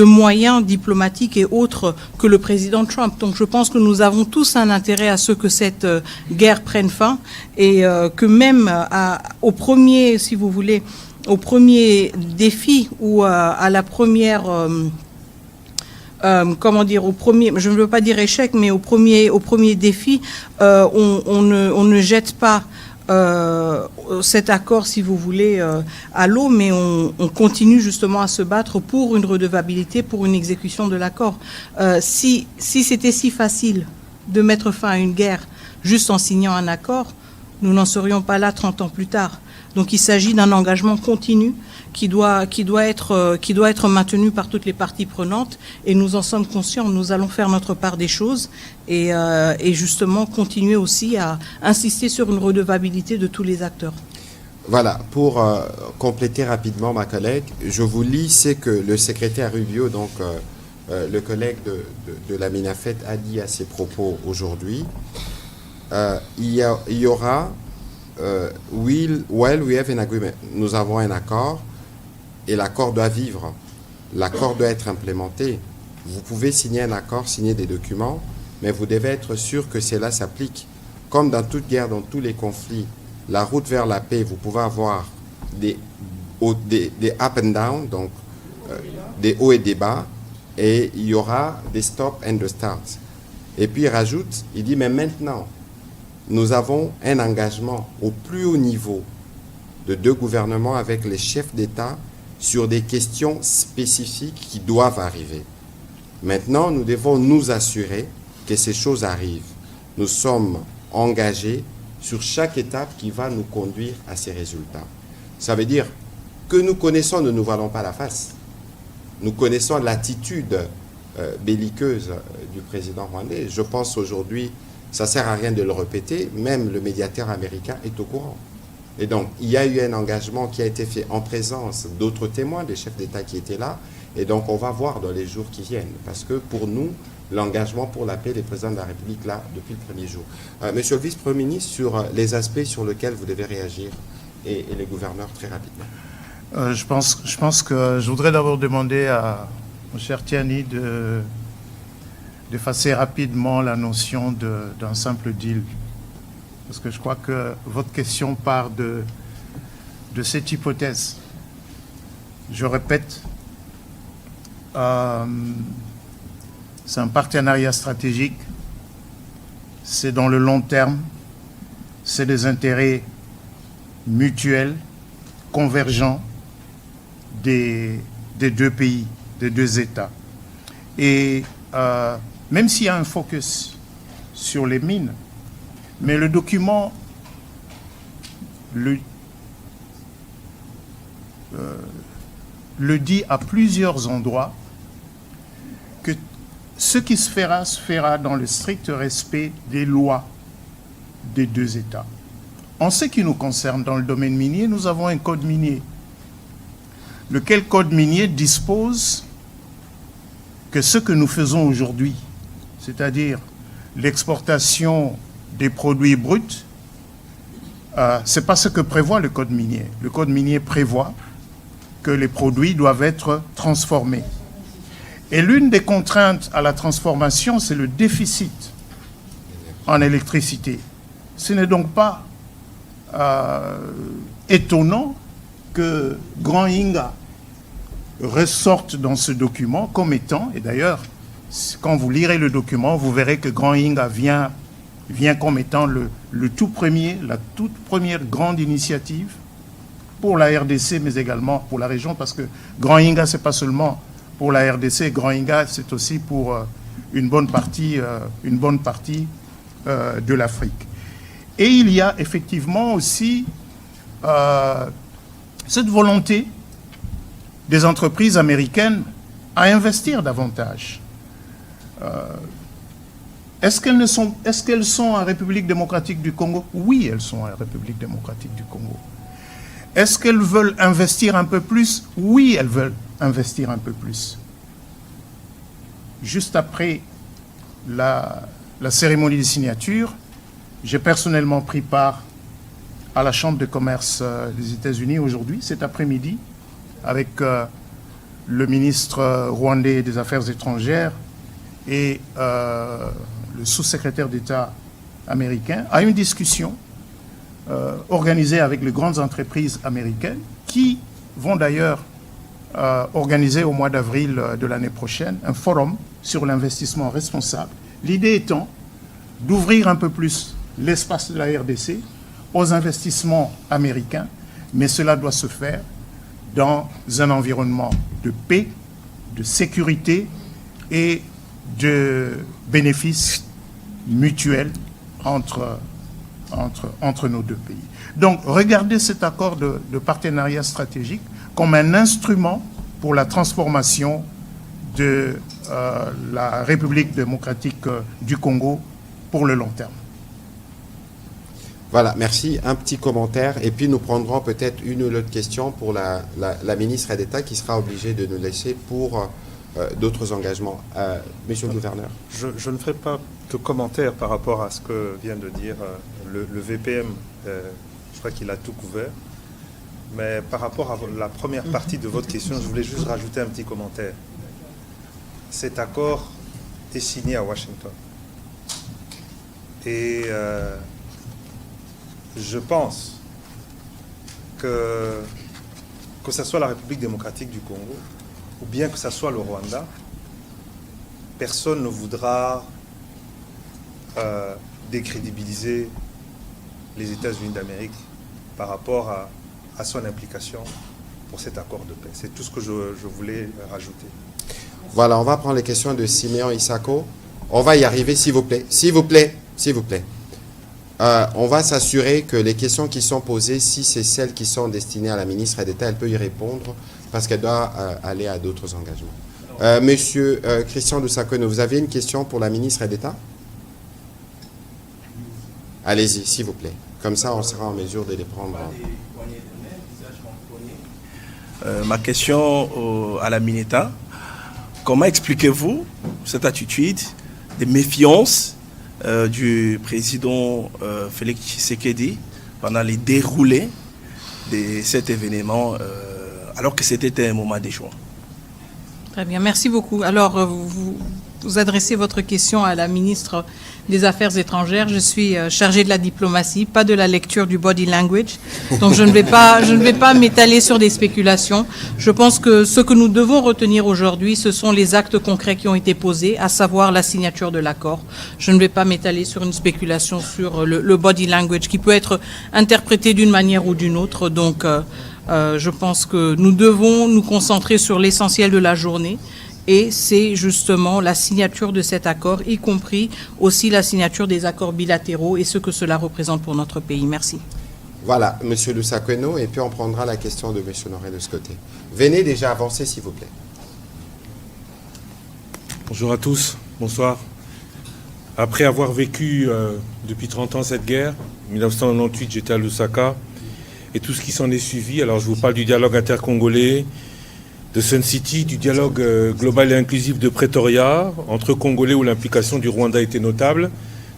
moyens diplomatiques et autres que le président Trump. Donc je pense que nous avons tous un intérêt à ce que cette guerre prenne fin et que même au premier, si vous voulez, au premier défi ou à la première, au premier, je ne veux pas dire échec, mais au premier défi, on ne jette pas cet accord, si vous voulez, à l'eau, mais on continue justement à se battre pour une redevabilité, pour une exécution de l'accord. Si c'était si facile de mettre fin à une guerre juste en signant un accord, nous n'en serions pas là 30 ans plus tard. Donc il s'agit d'un engagement continu qui doit être maintenu par toutes les parties prenantes et nous en sommes conscients. Nous allons faire notre part des choses et justement continuer aussi à insister sur une redevabilité de tous les acteurs. Voilà, pour compléter rapidement ma collègue, je vous lis ce que le secrétaire Rubio, donc le collègue de la MINAFET, a dit à ses propos aujourd'hui. Il y aura we have an agreement. Nous avons un accord et l'accord doit vivre. l'accord doit être implémenté. Vous pouvez signer un accord, signer des documents, mais vous devez être sûr que cela s'applique. Comme dans toute guerre, dans tous les conflits, la route vers la paix, vous pouvez avoir des up and down, donc des hauts et des bas, et il y aura des stop and the start. Et puis il rajoute, il dit, mais maintenant, nous avons un engagement au plus haut niveau de 2 gouvernements avec les chefs d'État sur des questions spécifiques qui doivent arriver. Maintenant, nous devons nous assurer que ces choses arrivent. Nous sommes engagés sur chaque étape qui va nous conduire à ces résultats. Ça veut dire que nous connaissons, ne nous voilons pas la face. Nous connaissons l'attitude belliqueuse du président rwandais. Je pense aujourd'hui, ça ne sert à rien de le répéter, même le médiateur américain est au courant. Et donc, il y a eu un engagement qui a été fait en présence d'autres témoins, des chefs d'État qui étaient là. Et donc, on va voir dans les jours qui viennent. Parce que pour nous, l'engagement pour la paix, les présidents de la République, là, depuis le premier jour. Monsieur le vice-premier ministre, sur les aspects sur lesquels vous devez réagir, et les gouverneurs, très rapidement. Je pense que je voudrais d'abord demander à mon cher Tiani d'effacer rapidement la notion d'un simple deal. Parce que je crois que votre question part de cette hypothèse. Je répète, c'est un partenariat stratégique, c'est dans le long terme, c'est des intérêts mutuels, convergents des 2 pays, des 2 États. Et même s'il y a un focus sur les mines, mais le document le dit à plusieurs endroits que ce qui se fera dans le strict respect des lois des 2 États. En ce qui nous concerne, dans le domaine minier, nous avons un code minier. Lequel code minier dispose que ce que nous faisons aujourd'hui, c'est-à-dire l'exportation des produits bruts, ce n'est pas ce que prévoit le code minier. Le code minier prévoit que les produits doivent être transformés. Et l'une des contraintes à la transformation, c'est le déficit en électricité. Ce n'est donc pas étonnant que Grand Inga ressorte dans ce document comme étant, et d'ailleurs, quand vous lirez le document, vous verrez que Grand Inga vient comme étant la toute première grande initiative pour la RDC, mais également pour la région, parce que Grand Inga, ce n'est pas seulement pour la RDC, Grand Inga, c'est aussi pour une bonne partie de l'Afrique. Et il y a effectivement aussi cette volonté des entreprises américaines à investir davantage. Est-ce qu'elles sont en République démocratique du Congo? Oui, elles sont en République démocratique du Congo. Est-ce qu'elles veulent investir un peu plus? Oui, elles veulent investir un peu plus. Juste après la cérémonie de signature, j'ai personnellement pris part à la Chambre de commerce des États-Unis aujourd'hui, cet après-midi, avec le ministre rwandais des Affaires étrangères et le sous-secrétaire d'État américain, à une discussion organisée avec les grandes entreprises américaines qui vont d'ailleurs organiser au mois d'avril de l'année prochaine un forum sur l'investissement responsable. L'idée étant d'ouvrir un peu plus l'espace de la RDC aux investissements américains, mais cela doit se faire dans un environnement de paix, de sécurité et de bénéfices mutuels entre nos 2 pays. Donc, regardez cet accord de partenariat stratégique comme un instrument pour la transformation de la République démocratique du Congo pour le long terme. Voilà, merci. Un petit commentaire et puis nous prendrons peut-être une ou l'autre question pour la ministre d'État qui sera obligée de nous laisser pour d'autres engagements. Monsieur le gouverneur. Je ne ferai pas de commentaire par rapport à ce que vient de dire le VPM. Je crois qu'il a tout couvert. Mais par rapport à la première partie de votre question, je voulais juste rajouter un petit commentaire. Cet accord est signé à Washington. Et je pense que ce soit la République démocratique du Congo ou bien que ce soit le Rwanda, personne ne voudra décrédibiliser les États-Unis d'Amérique par rapport à son implication pour cet accord de paix. C'est tout ce que je voulais rajouter. Voilà, on va prendre les questions de Siméon Isako. On va y arriver, s'il vous plaît. S'il vous plaît, s'il vous plaît. On va s'assurer que les questions qui sont posées, si c'est celles qui sont destinées à la ministre d'État, elle peut y répondre parce qu'elle doit aller à d'autres engagements. Monsieur Christian Lusakweno, vous avez une question pour la ministre d'État? Allez-y, s'il vous plaît. Comme ça, on sera en mesure de les prendre. Ma question à la Mineta, comment expliquez-vous cette attitude de méfiance du président Félix Tshisekedi pendant les déroulés de cet événement alors que c'était un moment d'échouement? Très bien, merci beaucoup. Alors, vous adressez votre question à la ministre des Affaires étrangères. Je suis chargée de la diplomatie, pas de la lecture du body language. Donc, je ne vais pas m'étaler sur des spéculations. Je pense que ce que nous devons retenir aujourd'hui, ce sont les actes concrets qui ont été posés, à savoir la signature de l'accord. Je ne vais pas m'étaler sur une spéculation sur le body language qui peut être interprété d'une manière ou d'une autre. Donc, je pense que nous devons nous concentrer sur l'essentiel de la journée. Et c'est justement la signature de cet accord, y compris aussi la signature des accords bilatéraux et ce que cela représente pour notre pays. Merci. Voilà, Monsieur Lusakweno, et puis on prendra la question de Monsieur Noré de ce côté. Venez déjà avancer, s'il vous plaît. Bonjour à tous, bonsoir. Après avoir vécu depuis 30 ans cette guerre, en 1998 j'étais à Lusaka, et tout ce qui s'en est suivi, alors je vous parle du dialogue intercongolais, de Sun City, du dialogue global et inclusif de Pretoria, entre Congolais où l'implication du Rwanda était notable,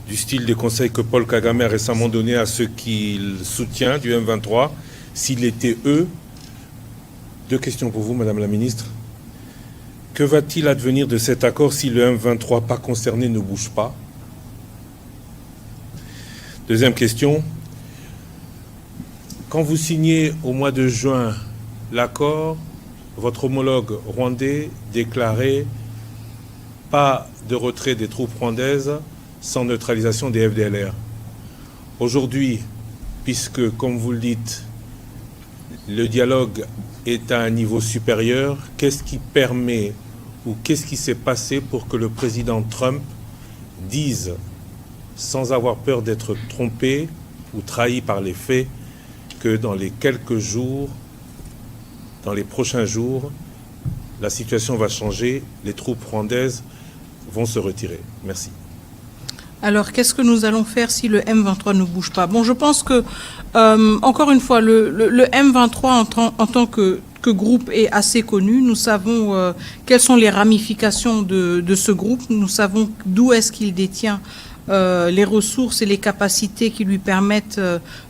du style des conseils que Paul Kagame a récemment donné à ceux qu'il soutient, du M23, s'il était eux. Deux questions pour vous, Madame la Ministre. Que va-t-il advenir de cet accord si le M23 pas concerné ne bouge pas? Deuxième question. Quand vous signez au mois de juin l'accord, votre homologue rwandais déclarait pas de retrait des troupes rwandaises sans neutralisation des FDLR. Aujourd'hui, puisque, comme vous le dites, le dialogue est à un niveau supérieur, qu'est-ce qui permet ou qu'est-ce qui s'est passé pour que le président Trump dise, sans avoir peur d'être trompé ou trahi par les faits, que dans les quelques jours, dans les prochains jours, la situation va changer, les troupes rwandaises vont se retirer. Merci. Alors, qu'est-ce que nous allons faire si le M23 ne bouge pas? Bon, je pense que, encore une fois, le M23 en tant que groupe est assez connu. Nous savons quelles sont les ramifications de ce groupe. Nous savons d'où est-ce qu'il détient les ressources et les capacités qui lui permettent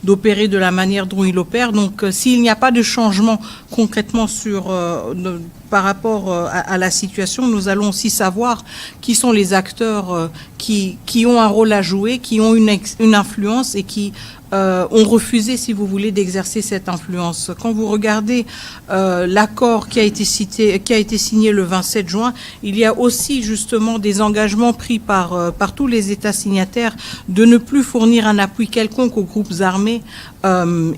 d'opérer de la manière dont il opère. Donc, s'il n'y a pas de changement concrètement par rapport à la situation, nous allons aussi savoir qui sont les acteurs qui ont un rôle à jouer, qui ont une influence et qui ont refusé, si vous voulez, d'exercer cette influence. Quand vous regardez l'accord qui a été signé le 27 juin, il y a aussi justement des engagements pris par tous les États signataires de ne plus fournir un appui quelconque aux groupes armés.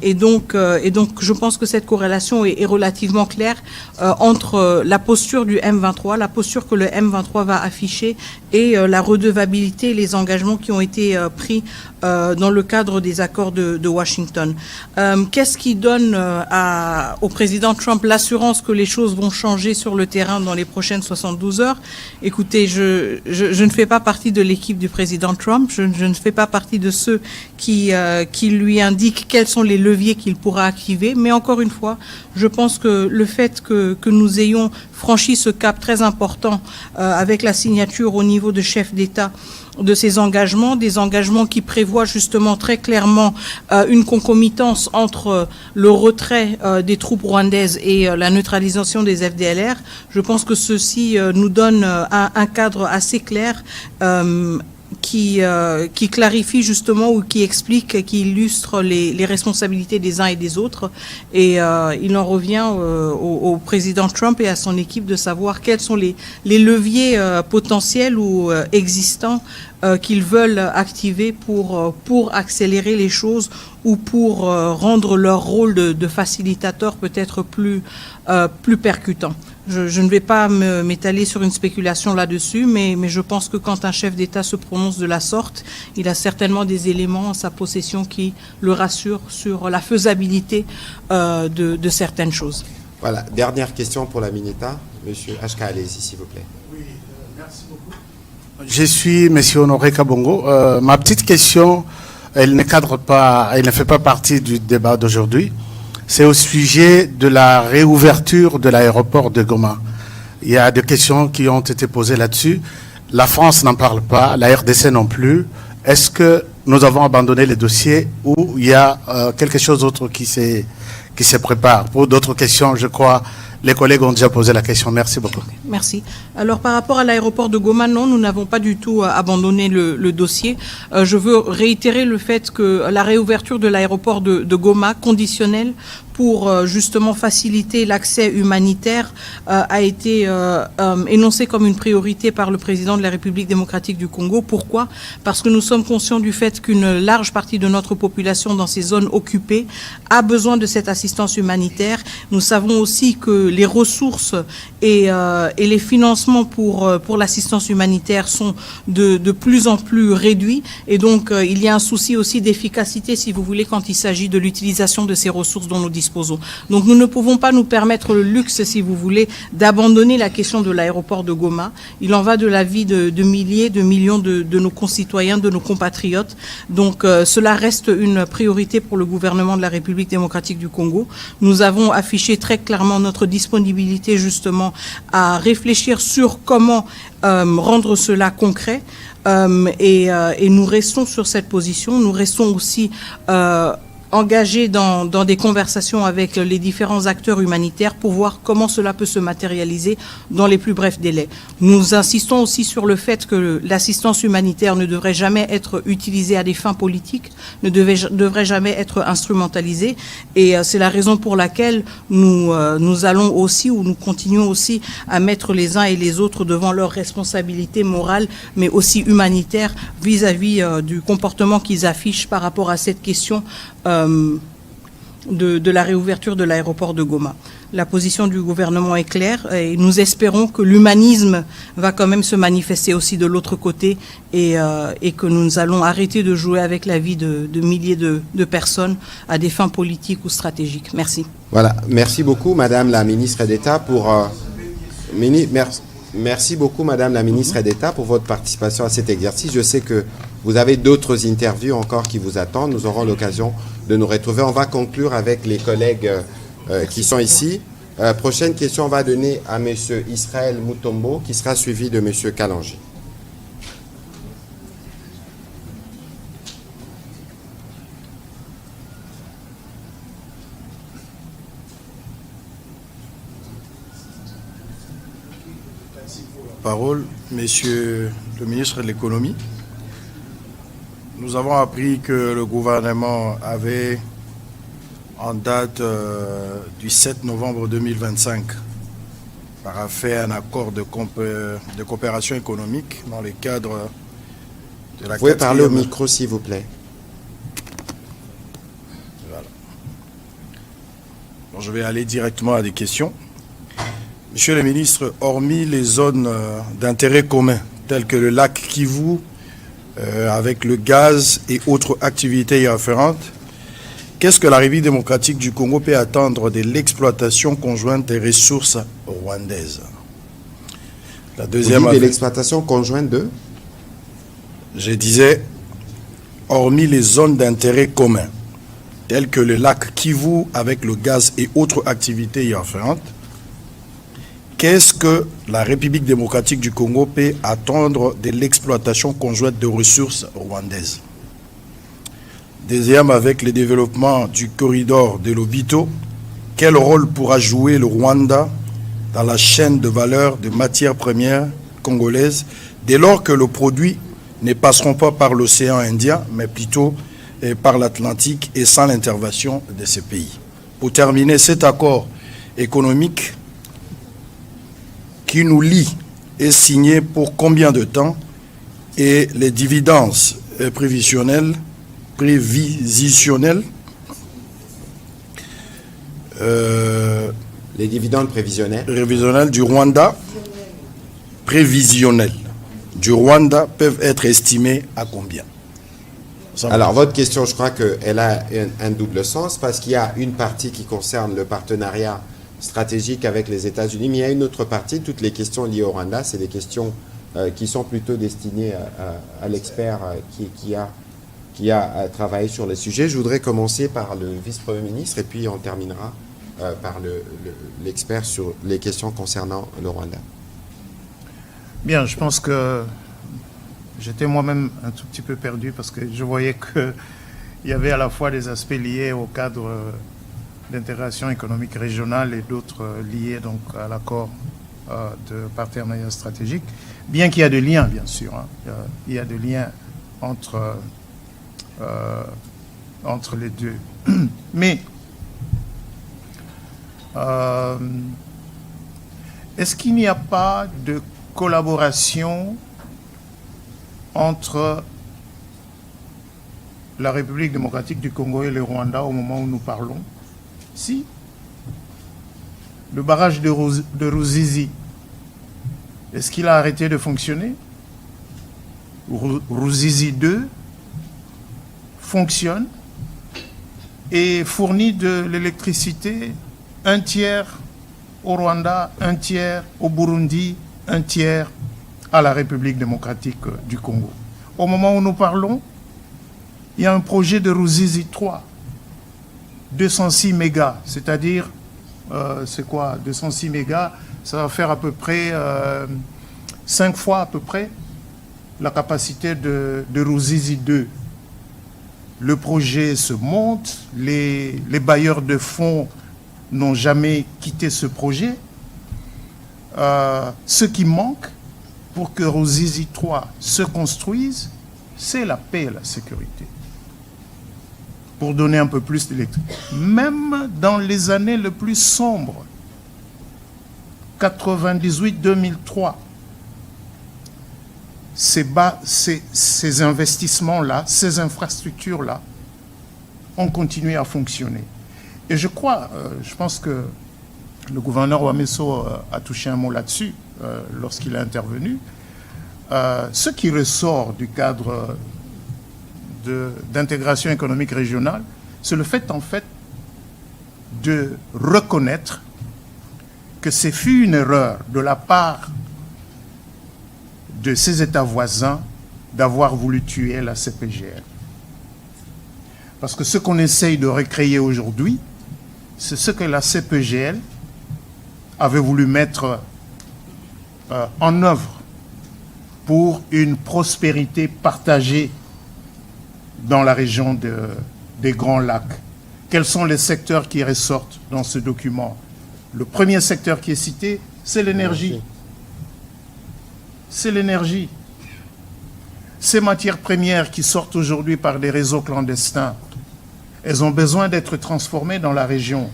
Et donc, je pense que cette corrélation est relativement claire entre la posture du M23, la posture que le M23 va afficher et la redevabilité, les engagements qui ont été pris dans le cadre des accords de Washington. Qu'est-ce qui donne au président Trump l'assurance que les choses vont changer sur le terrain dans les prochaines 72 heures? Écoutez, je ne fais pas partie de l'équipe du président Trump, je ne fais pas partie de ceux qui lui indiquent quels sont les leviers qu'il pourra activer, mais encore une fois, je pense que le fait que nous ayons ayons franchi ce cap très important avec la signature au niveau de chefs d'État de ces engagements, des engagements qui prévoient justement très clairement une concomitance entre le retrait des troupes rwandaises et la neutralisation des FDLR. Je pense que ceci nous donne un cadre assez clair qui clarifie justement ou qui explique, qui illustre les responsabilités des uns et des autres. Et il en revient au président Trump et à son équipe de savoir quels sont les leviers potentiels ou existants qu'ils veulent activer pour accélérer les choses ou pour rendre leur rôle de facilitateur peut-être plus percutant. Je ne vais pas m'étaler sur une spéculation là-dessus, mais je pense que quand un chef d'État se prononce de la sorte, il a certainement des éléments en sa possession qui le rassurent sur la faisabilité de certaines choses. Voilà, dernière question pour la Mineta. Monsieur Ashka, allez-y, s'il vous plaît. Oui, merci beaucoup. Je suis M. Honoré Kabongo. Ma petite question, elle ne cadre pas, elle ne fait pas partie du débat d'aujourd'hui. C'est au sujet de la réouverture de l'aéroport de Goma. Il y a des questions qui ont été posées là-dessus. La France n'en parle pas, la RDC non plus. Est-ce que nous avons abandonné les dossiers ou il y a quelque chose d'autre qui se prépare? Pour d'autres questions, je crois, les collègues ont déjà posé la question. Merci beaucoup. Merci. Alors, par rapport à l'aéroport de Goma, non, nous n'avons pas du tout abandonné le dossier. Je veux réitérer le fait que la réouverture de l'aéroport de Goma, conditionnelle pour justement faciliter l'accès humanitaire, a été énoncée comme une priorité par le président de la République démocratique du Congo. Pourquoi? Parce que nous sommes conscients du fait qu'une large partie de notre population dans ces zones occupées a besoin de cette assistance humanitaire. Nous savons aussi que les ressources et les financements pour l'assistance humanitaire sont de plus en plus réduits. Et donc, il y a un souci aussi d'efficacité, si vous voulez, quand il s'agit de l'utilisation de ces ressources dont nous disposons. Donc, nous ne pouvons pas nous permettre le luxe, si vous voulez, d'abandonner la question de l'aéroport de Goma. Il en va de la vie de milliers, de millions de nos concitoyens, de nos compatriotes. Donc, cela reste une priorité pour le gouvernement de la République démocratique du Congo. Nous avons affiché très clairement notre disponibilité, justement, à réfléchir sur comment rendre cela concret. Et nous restons sur cette position. Nous restons aussi engagés dans des conversations avec les différents acteurs humanitaires pour voir comment cela peut se matérialiser dans les plus brefs délais. Nous insistons aussi sur le fait que l'assistance humanitaire ne devrait jamais être utilisée à des fins politiques, ne devrait jamais être instrumentalisée. Et c'est la raison pour laquelle nous allons aussi, ou nous continuons aussi à mettre les uns et les autres devant leurs responsabilités morales, mais aussi humanitaires vis-à-vis du comportement qu'ils affichent par rapport à cette question de la réouverture de l'aéroport de Goma. La position du gouvernement est claire et nous espérons que l'humanisme va quand même se manifester aussi de l'autre côté et que nous allons arrêter de jouer avec la vie de milliers de personnes à des fins politiques ou stratégiques. Merci. Voilà, merci beaucoup Madame la ministre d'État merci beaucoup Madame la ministre d'État pour votre participation à cet exercice. Je sais que vous avez d'autres interviews encore qui vous attendent. Nous aurons l'occasion de nous retrouver. On va conclure avec les collègues qui sont ici. Prochaine question, on va donner à M. Israël Mutombo, qui sera suivi de M. Kalanji. Parole, Monsieur le ministre de l'Économie. Nous avons appris que le gouvernement avait, en date du 7 novembre 2025, paraphé un accord de coopération économique dans le cadre de la... Vous pouvez parler au micro, s'il vous plaît. Voilà. Donc, je vais aller directement à des questions. Monsieur le ministre, hormis les zones d'intérêt commun, telles que le lac Kivu, avec le gaz et autres activités y afférentes, qu'est-ce que la République démocratique du Congo peut attendre de l'exploitation conjointe des ressources rwandaises? La deuxième... Vous dites de l'exploitation conjointe de? Je disais, hormis les zones d'intérêt commun, telles que le lac Kivu avec le gaz et autres activités y afférentes, qu'est-ce que la République démocratique du Congo peut attendre de l'exploitation conjointe de ressources rwandaises? Deuxième, avec le développement du corridor de Lobito, quel rôle pourra jouer le Rwanda dans la chaîne de valeur de matières premières congolaises dès lors que le produit ne passeront pas par l'océan Indien, mais plutôt par l'Atlantique et sans l'intervention de ces pays? Pour terminer, cet accord économique qui nous lie est signé pour combien de temps et les dividendes prévisionnels Les dividendes prévisionnels du Rwanda peuvent être estimés à combien? Alors, votre question, je crois qu'elle a un double sens, parce qu'il y a une partie qui concerne le partenariat stratégique avec les États-Unis, mais il y a une autre partie, toutes les questions liées au Rwanda, c'est des questions qui sont plutôt destinées à l'expert qui a travaillé sur le sujet. Je voudrais commencer par le vice-premier ministre, et puis on terminera par l'expert sur les questions concernant le Rwanda. Bien, je pense que j'étais moi-même un tout petit peu perdu parce que je voyais qu'il y avait à la fois des aspects liés au cadre d'intégration économique régionale et d'autres liés donc à l'accord de partenariat stratégique, bien qu'il y a des liens, bien sûr. Hein. Il y a des liens entre les deux. Mais est-ce qu'il n'y a pas de collaboration entre la République démocratique du Congo et le Rwanda au moment où nous parlons? Si. Le barrage de Ruzizi, est-ce qu'il a arrêté de fonctionner? Ruzizi 2 fonctionne et fournit de l'électricité, un tiers au Rwanda, un tiers au Burundi, un tiers à la République démocratique du Congo. Au moment où nous parlons, il y a un projet de Ruzizi 3, 206 mégas, c'est-à-dire, c'est quoi 206 mégas, ça va faire à peu près 5 fois à peu près la capacité de Ruzizi 2. Le projet se monte, les bailleurs de fonds n'ont jamais quitté ce projet. Ce qui manque pour que Ruzizi 3 se construise, c'est la paix et la sécurité. Pour donner un peu plus d'électricité. Même dans les années les plus sombres, 98-2003, ces investissements-là, ces infrastructures-là, ont continué à fonctionner. Et je pense que le gouverneur Wameso a touché un mot là-dessus lorsqu'il est intervenu. Ce qui ressort du cadre d'intégration économique régionale, c'est le fait, en fait, de reconnaître que c'est fut une erreur de la part de ces États voisins d'avoir voulu tuer la CPGL. Parce que ce qu'on essaye de recréer aujourd'hui, c'est ce que la CPGL avait voulu mettre en œuvre pour une prospérité partagée dans la région des Grands Lacs. Quels sont les secteurs qui ressortent dans ce document? Le premier secteur qui est cité, c'est l'énergie. C'est l'énergie. Ces matières premières qui sortent aujourd'hui par des réseaux clandestins, elles ont besoin d'être transformées dans la région.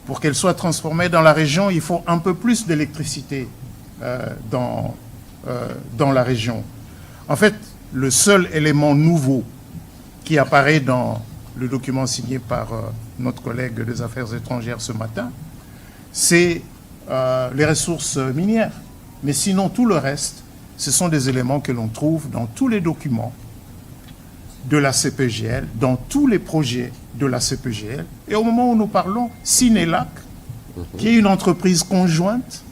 Pour qu'elles soient transformées dans la région, il faut un peu plus d'électricité dans la région. En fait, le seul élément nouveau qui apparaît dans le document signé par notre collègue des Affaires étrangères ce matin, c'est les ressources minières. Mais sinon, tout le reste, ce sont des éléments que l'on trouve dans tous les documents de la CPGL, dans tous les projets de la CPGL. Et au moment où nous parlons, Sinelac, qui est une entreprise conjointe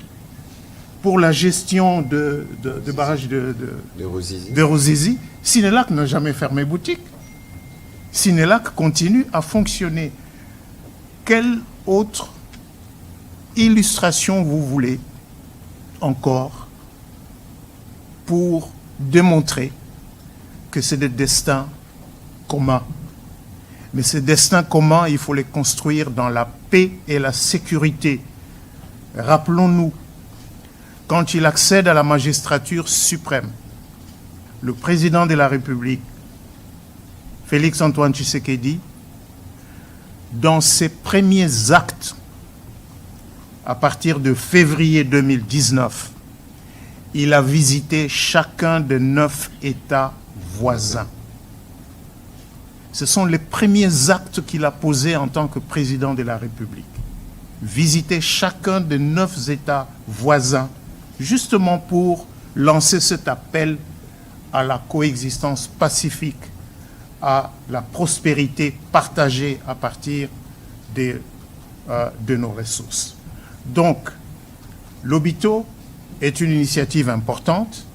pour la gestion de barrages de Ruzizi, Sinelac n'a jamais fermé boutique. Sinelac continue à fonctionner. Quelle autre illustration vous voulez encore pour démontrer que c'est des destins communs. Mais ces destins communs, il faut les construire dans la paix et la sécurité. Rappelons-nous, quand il accède à la magistrature suprême, le président de la République, Félix-Antoine Tshisekedi, dans ses premiers actes, à partir de février 2019, il a visité chacun des 9 États voisins. Ce sont les premiers actes qu'il a posés en tant que président de la République. Visiter chacun des 9 États voisins, justement pour lancer cet appel à la coexistence pacifique, à la prospérité partagée à partir de nos ressources. Donc, l'Obito est une initiative importante,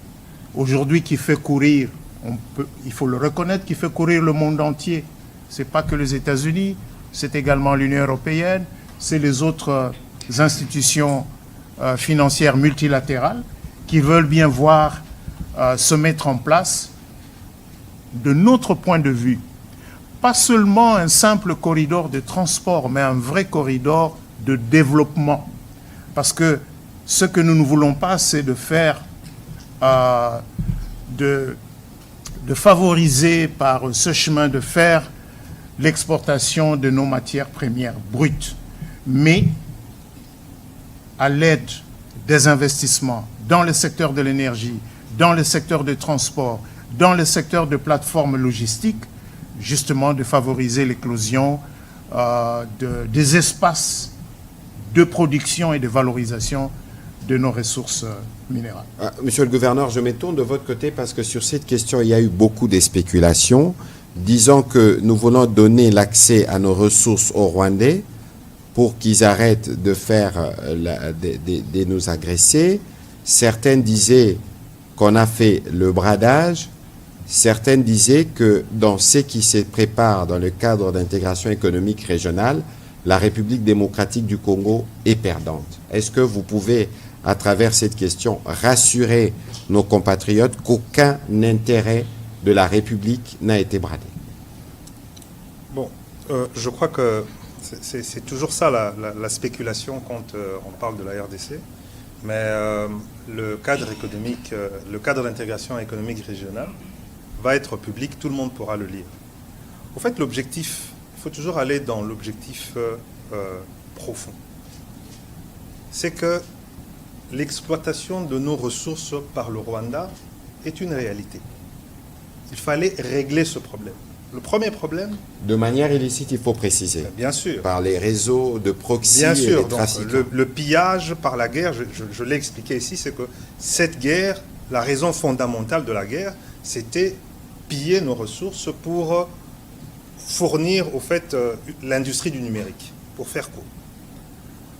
aujourd'hui qui fait courir, il faut le reconnaître, qui fait courir le monde entier. Ce n'est pas que les États-Unis, c'est également l'Union européenne, c'est les autres institutions financières multilatérales qui veulent bien voir se mettre en place, de notre point de vue, pas seulement un simple corridor de transport, mais un vrai corridor de développement. Parce que ce que nous ne voulons pas, c'est de faire, de favoriser par ce chemin de fer l'exportation de nos matières premières brutes, mais à l'aide des investissements dans le secteur de l'énergie, dans le secteur du transport, dans le secteur de plateformes logistiques, justement de favoriser l'éclosion des espaces de production et de valorisation de nos ressources minérales. Monsieur le gouverneur, je me tourne de votre côté parce que sur cette question, il y a eu beaucoup de spéculations, disant que nous voulons donner l'accès à nos ressources aux Rwandais pour qu'ils arrêtent de faire, de nous agresser. Certains disaient qu'on a fait le bradage. Certains disaient que dans ce qui se prépare dans le cadre d'intégration économique régionale, la République démocratique du Congo est perdante. Est-ce que vous pouvez, à travers cette question, rassurer nos compatriotes qu'aucun intérêt de la République n'a été bradé? Bon, je crois que c'est toujours ça la spéculation quand on parle de la RDC. Mais le cadre économique, le cadre d'intégration économique régionale va être public, tout le monde pourra le lire. Au fait, l'objectif, il faut toujours aller dans l'objectif profond. C'est que l'exploitation de nos ressources par le Rwanda est une réalité. Il fallait régler ce problème. Le premier problème... De manière illicite, il faut préciser. Bien sûr. Par les réseaux de proxy bien et sûr, les trafiquants. Le pillage par la guerre, je l'ai expliqué ici, c'est que cette guerre, la raison fondamentale de la guerre, c'était piller nos ressources pour fournir, au fait, l'industrie du numérique, pour faire court.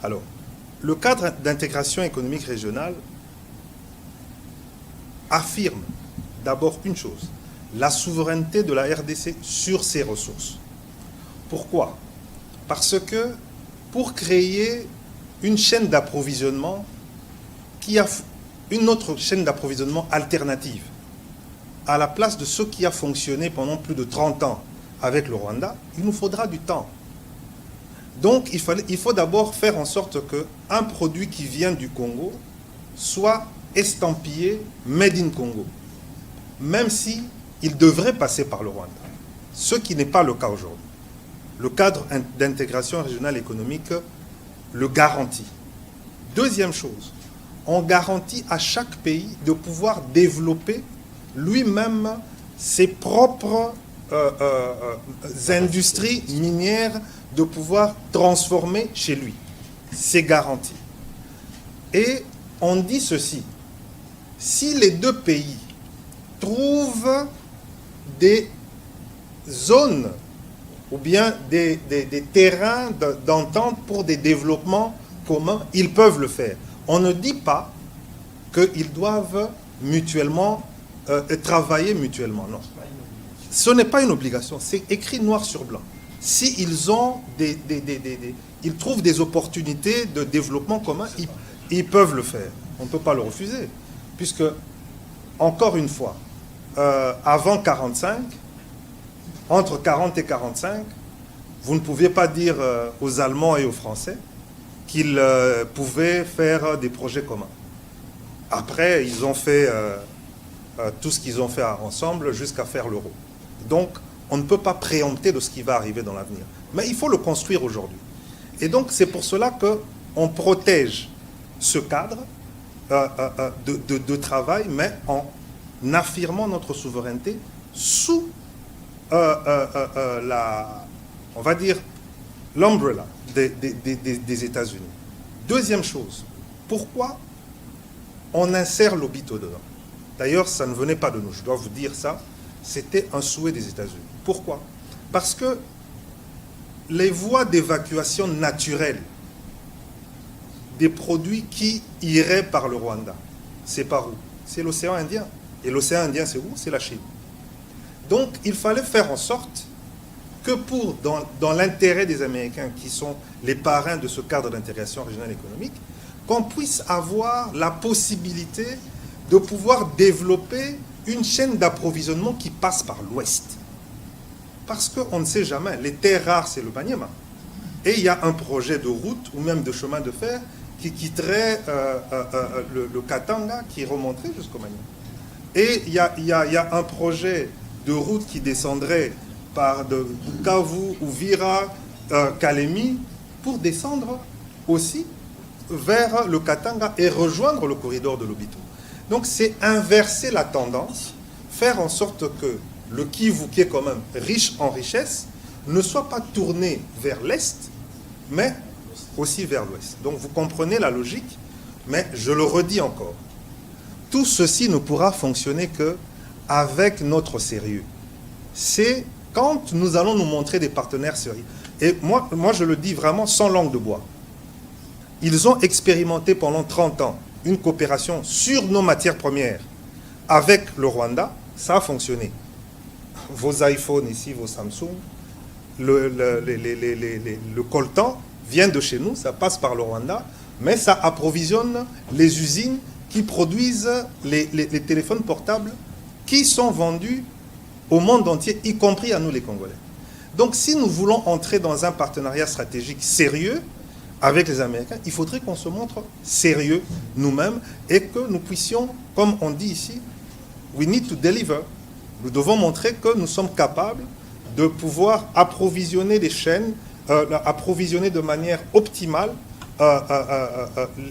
Alors, le cadre d'intégration économique régionale affirme d'abord une chose, la souveraineté de la RDC sur ses ressources. Pourquoi? Parce que pour créer une chaîne d'approvisionnement qui a une autre chaîne d'approvisionnement alternative à la place de ce qui a fonctionné pendant plus de 30 ans avec le Rwanda, il nous faudra du temps. Donc il faut d'abord faire en sorte qu'un produit qui vient du Congo soit estampillé Made in Congo, même si il devrait passer par le Rwanda, ce qui n'est pas le cas aujourd'hui. Le cadre d'intégration régionale économique le garantit. Deuxième chose, on garantit à chaque pays de pouvoir développer lui-même ses propres industries minières, de pouvoir transformer chez lui. C'est garanti. Et on dit ceci, si les deux pays trouvent des zones ou bien des terrains d'entente pour des développements communs, ils peuvent le faire. On ne dit pas qu'ils doivent mutuellement travailler mutuellement, non. Ce n'est pas une obligation, c'est écrit noir sur blanc. s'ils ont ils trouvent des opportunités de développement commun, ils peuvent le faire. On ne peut pas le refuser. Puisque, encore une fois, avant 45, entre 40 et 45, vous ne pouviez pas dire aux Allemands et aux Français qu'ils pouvaient faire des projets communs. Après, ils ont fait tout ce qu'ils ont fait ensemble jusqu'à faire l'euro. Donc, on ne peut pas préempter de ce qui va arriver dans l'avenir. Mais il faut le construire aujourd'hui. Et donc, c'est pour cela qu'on protège ce cadre de travail, mais en affirmant notre souveraineté sous on va dire, l'umbrella des États-Unis. Deuxième chose, pourquoi on insère l'Obito dedans? D'ailleurs, ça ne venait pas de nous, je dois vous dire ça, c'était un souhait des États-Unis. Pourquoi? Parce que les voies d'évacuation naturelles des produits qui iraient par le Rwanda, c'est par où? C'est l'océan Indien. Et l'océan Indien, c'est où? C'est la Chine. Donc, il fallait faire en sorte que dans l'intérêt des Américains, qui sont les parrains de ce cadre d'intégration régionale économique, qu'on puisse avoir la possibilité de pouvoir développer une chaîne d'approvisionnement qui passe par l'Ouest. Parce qu'on ne sait jamais, les terres rares, c'est le Maniema. Et il y a un projet de route ou même de chemin de fer qui quitterait le Katanga, qui remonterait jusqu'au Maniema. Et il y a un projet de route qui descendrait par de Bukavu, Uvira, Kalemi, pour descendre aussi vers le Katanga et rejoindre le corridor de l'Obito. Donc c'est inverser la tendance, faire en sorte que le Kivu, qui est quand même riche en richesse, ne soit pas tourné vers l'Est, mais aussi vers l'Ouest. Donc vous comprenez la logique, mais je le redis encore. Tout ceci ne pourra fonctionner qu'avec notre sérieux. C'est quand nous allons nous montrer des partenaires sérieux. Et moi, je le dis vraiment sans langue de bois. Ils ont expérimenté pendant 30 ans une coopération sur nos matières premières avec le Rwanda. Ça a fonctionné. Vos iPhones ici, vos Samsung, le coltan vient de chez nous, ça passe par le Rwanda, mais ça approvisionne les usines qui produisent les téléphones portables qui sont vendus au monde entier, y compris à nous les Congolais. Donc si nous voulons entrer dans un partenariat stratégique sérieux avec les Américains, il faudrait qu'on se montre sérieux nous-mêmes et que nous puissions, comme on dit ici, we need to deliver. Nous devons montrer que nous sommes capables de pouvoir approvisionner les chaînes, approvisionner de manière optimale,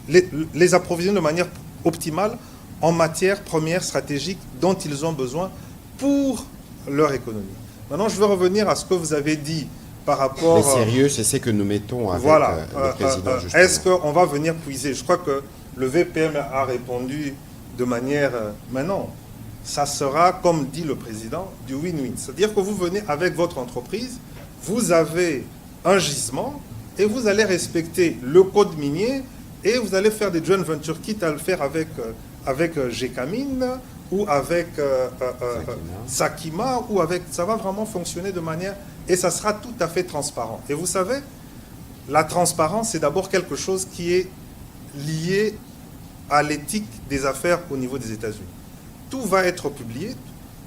les approvisionner de manière optimale en matières premières stratégiques dont ils ont besoin pour leur économie. Maintenant, je veux revenir à ce que vous avez dit par rapport... Les sérieux, c'est ce que nous mettons avec le président. Est-ce qu'on va venir puiser? Je crois que le VPM a répondu de manière... mais non, ça sera, comme dit le président, du win-win. C'est-à-dire que vous venez avec votre entreprise, vous avez un gisement et vous allez respecter le code minier et vous allez faire des joint ventures, quitte à le faire avec Gécamine ou avec Sakima, ou avec... Ça va vraiment fonctionner de manière... Et ça sera tout à fait transparent. Et vous savez, la transparence, c'est d'abord quelque chose qui est lié à l'éthique des affaires au niveau des États-Unis. Tout va être publié.